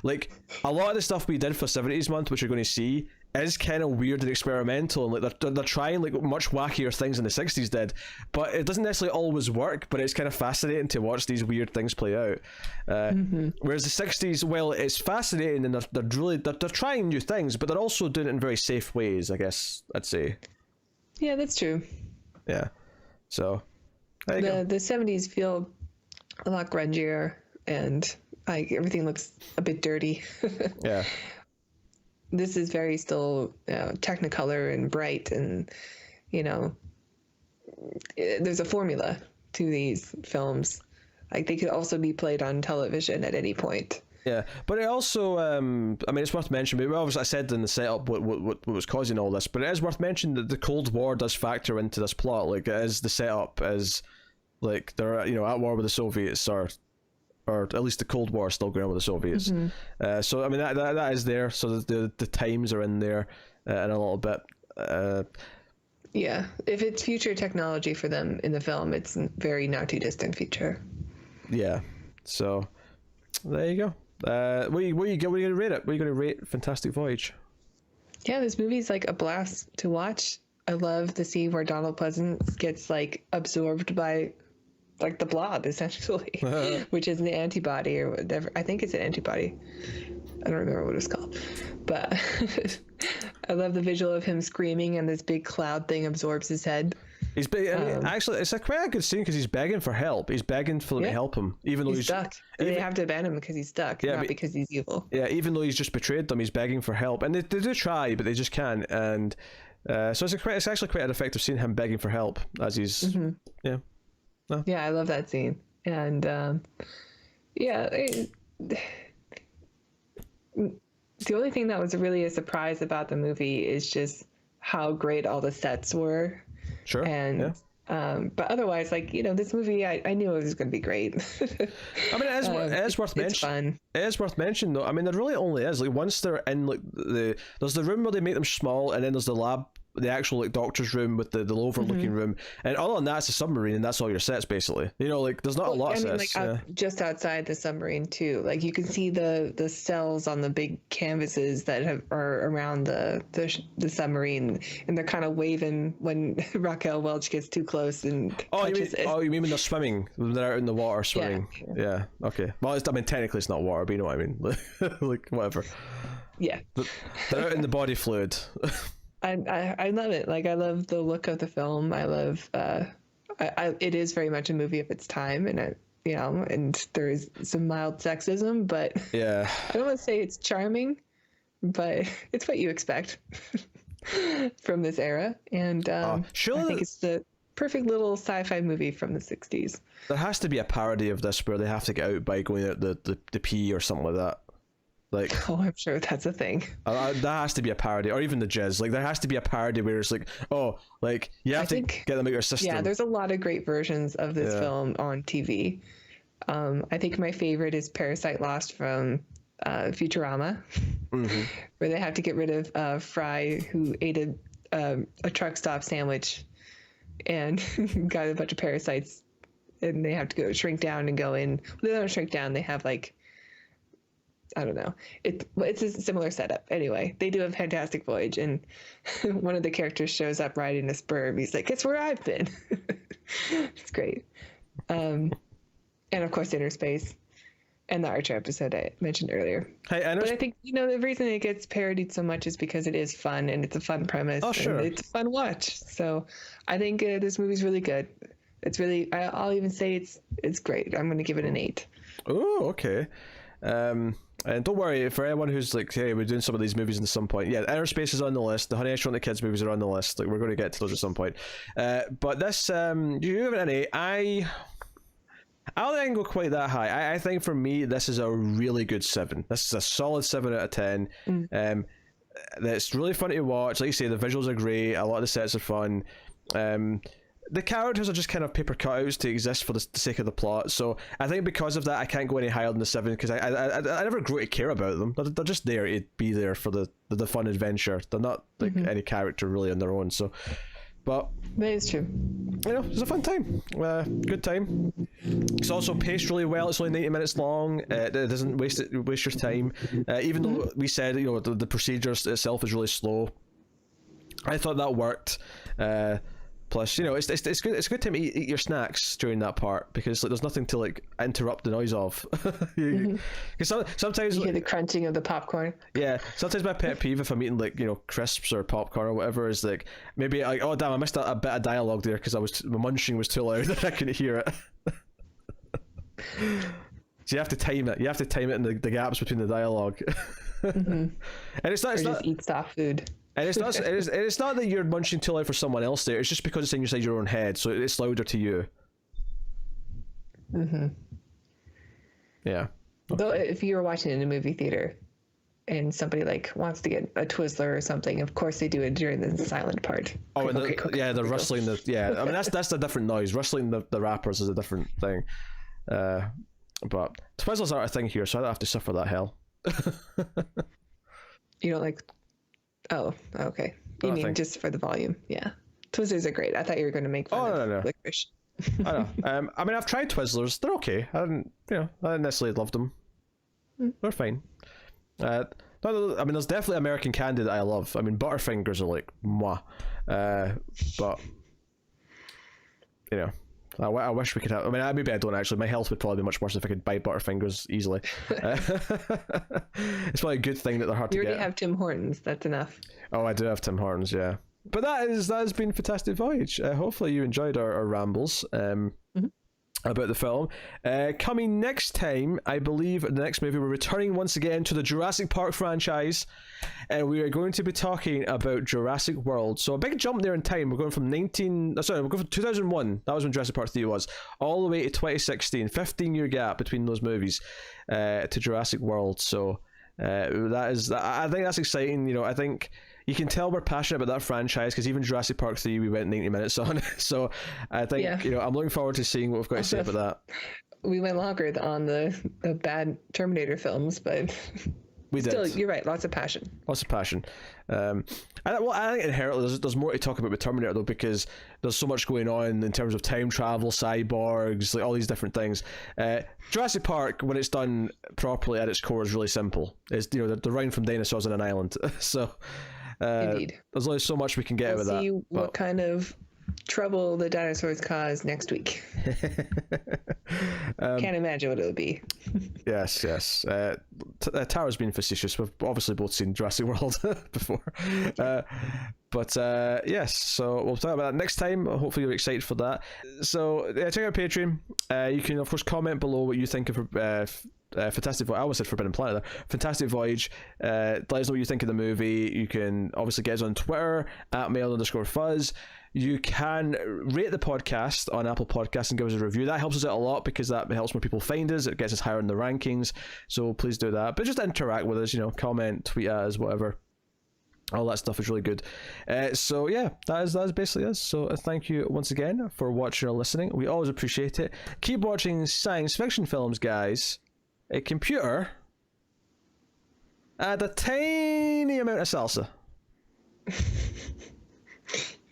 like a lot of the stuff we did for 70s month, which you're going to see, is kind of weird and experimental, and like they're trying like much wackier things than the 60s did, but it doesn't necessarily always work. But it's kind of fascinating to watch these weird things play out. Whereas the 60s, well, it's fascinating, and they're trying new things, but they're also doing it in very safe ways, I guess I'd say. Yeah, that's true. Yeah, so the 70s feel a lot grungier, and like everything looks a bit dirty. Yeah. This is very still Technicolor and bright, and you know, there's a formula to these films. Like, they could also be played on television at any point. Yeah, but it also, I mean, it's worth mentioning. But obviously, I said in the setup what was causing all this, but it is worth mentioning that the Cold War does factor into this plot. Like, it is the setup as like they're, you know, at war with the Soviets, or at least the Cold War is still going on with the Soviets. So I mean that is there. So the times are in there in a little bit. Yeah, if it's future technology for them in the film, it's very not too distant future. Yeah. So there you go. What are you going to rate it? What are you going to rate Fantastic Voyage? Yeah, this movie's like a blast to watch. I love the scene where Donald Pleasence gets like absorbed by like the blob, essentially, which is an antibody or whatever. I think it's an antibody. I don't remember what it's called, but I love the visual of him screaming and this big cloud thing absorbs his head. He's actually, it's quite a good scene because he's begging for help. He's begging for them to help him, even though he's stuck. And they have to abandon him because he's stuck, not because he's evil. Yeah, even though he's just betrayed them, he's begging for help, and they do try, but they just can't. And so it's actually quite an effective scene, him begging for help as he's Yeah, I love that scene. And the only thing that was really a surprise about the movie is just how great all the sets were. Sure. And But otherwise, like, this movie, I knew it was going to be great. I mean, it is worth mentioning. It's fun. It is worth mentioning, though. I mean, there really only is. Like, once they're in, like, there's the room where they make them small, and then there's the lab, the actual, like, doctor's room with the overlooking room. And other than that, it's a submarine, and that's all your sets, basically. Like, there's not a lot of sets. Like, just outside the submarine, too. Like, you can see the cells on the big canvases that are around the submarine, and they're kind of waving when Raquel Welch gets too close and touches it. Oh, you mean when they're swimming? When they're out in the water swimming? Yeah, okay. Well, I mean, technically it's not water, but you know what I mean. Like, whatever. Yeah. They're out in the body fluid. I love it. Like, I love the look of the film. I love it is very much a movie of its time, and and there is some mild sexism, but yeah, I don't want to say it's charming, but it's what you expect from this era. And surely I think it's the perfect little sci-fi movie from the 60s. There has to be a parody of this where they have to get out by going out the pee or something like that. Like, I'm sure that's a thing. That has to be a parody, or even the jizz. Like, there has to be a parody where it's like, you have to get them out your system. Yeah, there's a lot of great versions of this film on TV. I think my favorite is Parasite Lost from Futurama, where they have to get rid of Fry, who ate a truck stop sandwich and got a bunch of parasites, and they have to go shrink down and go in. Well, they don't shrink down. They have, like, I don't know. It's a similar setup. Anyway, they do a Fantastic Voyage, and one of the characters shows up riding a sperm. He's like, "It's where I've been." It's great. And of course, Inner Space, and the Archer episode I mentioned earlier. But I think the reason it gets parodied so much is because it is fun, and it's a fun premise. Oh, sure. And it's a fun watch. So I think this movie's really good. It's really. I'll even say it's great. I'm going to give it an 8. Oh, okay. And don't worry, for anyone who's like, hey, we're doing some of these movies at some point. Yeah, Inner Space is on the list. The Honey, I Shrunk the Kids movies are on the list. Like, we're going to get to those at some point. But this, you give it an 8. I don't think I can go quite that high. I think for me, this is a really good 7. This is a solid 7 out of 10. It's really fun to watch. Like you say, the visuals are great. A lot of the sets are fun. The characters are just kind of paper cutouts to exist for the sake of the plot. So I think because of that, I can't go any higher than the 7 because I never grew to care about them. They're just there to be there for the fun adventure. They're not like any character really on their own. So, but that is true. It's a fun time. Good time. It's also paced really well. It's only 90 minutes long. It doesn't waste your time. Even though we said the procedure itself is really slow, I thought that worked. Plus, it's good. It's a good time to eat your snacks during that part because there's nothing to interrupt the noise of. Because sometimes you hear the crunching of the popcorn. Yeah, sometimes my pet peeve if I'm eating crisps or popcorn or whatever is maybe oh damn, I missed a bit of dialogue there because my munching was too loud that I couldn't hear it. So you have to time it. You have to time it in the gaps between the dialogue. And it's not. Just eat soft food. And it's not that you're munching too loud for someone else there. It's just because it's inside your own head, so it's louder to you. Yeah. Though if you were watching it in a movie theater, and somebody wants to get a Twizzler or something, of course they do it during the silent part. Oh, and the rustling. I mean that's a different noise. Rustling the wrappers is a different thing. But Twizzlers aren't a thing here, so I don't have to suffer that hell. You don't like. Oh, okay. You mean just for the volume? Yeah. Twizzlers are great. I thought you were going to make fun of licorice. I know. I mean, I've tried Twizzlers. They're okay. I didn't necessarily love them. They're fine. I mean, there's definitely American candy that I love. I mean, Butterfingers are mwah. But I wish we could have. I mean, maybe I don't actually. My health would probably be much worse if I could buy Butterfingers easily. It's probably a good thing that they're hard to get. You already have Tim Hortons. That's enough. Oh, I do have Tim Hortons, yeah. But that has been Fantastic Voyage. Hopefully you enjoyed our rambles about the film. Coming next time, I believe the next movie, we're returning once again to the Jurassic Park franchise, and we are going to be talking about Jurassic World. So a big jump there in time. We're going from we're going from 2001, that was when Jurassic Park 3 was, all the way to 2016, 15-year gap between those movies, to Jurassic World. So I think that's exciting. I think you can tell we're passionate about that franchise, because even Jurassic Park 3 we went 90 minutes on. So I think I'm looking forward to seeing what we've got to say about that. We went longer on the bad Terminator films, but we still, did. You're right. Lots of passion. I think inherently there's more to talk about with Terminator though, because there's so much going on in terms of time travel, cyborgs, like all these different things. Jurassic Park, when it's done properly at its core, is really simple. It's they're running from dinosaurs on an island. So Indeed. There's only so much we can get out of that. See what kind of trouble the dinosaurs cause next week. Can't imagine what it would be. Yes. Tara's been facetious. We've obviously both seen Jurassic World before. But yes, so we'll talk about that next time. Hopefully you're excited for that. So check out Patreon. You can of course comment below what you think of Fantastic Voyage. I almost said Forbidden Planet there. Fantastic Voyage. Let us know what you think of the movie. You can obviously get us on Twitter at @mail_fuzz. You can rate the podcast on Apple Podcasts and give us a review. That helps us out a lot, because that helps more people find us. It gets us higher in the rankings. So please do that. But just interact with us, comment, tweet at us, whatever. All that stuff is really good. So yeah, that is basically us. So thank you once again for watching or listening. We always appreciate it. Keep watching science fiction films, guys. A computer. Add a tiny amount of salsa.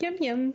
Yum yum.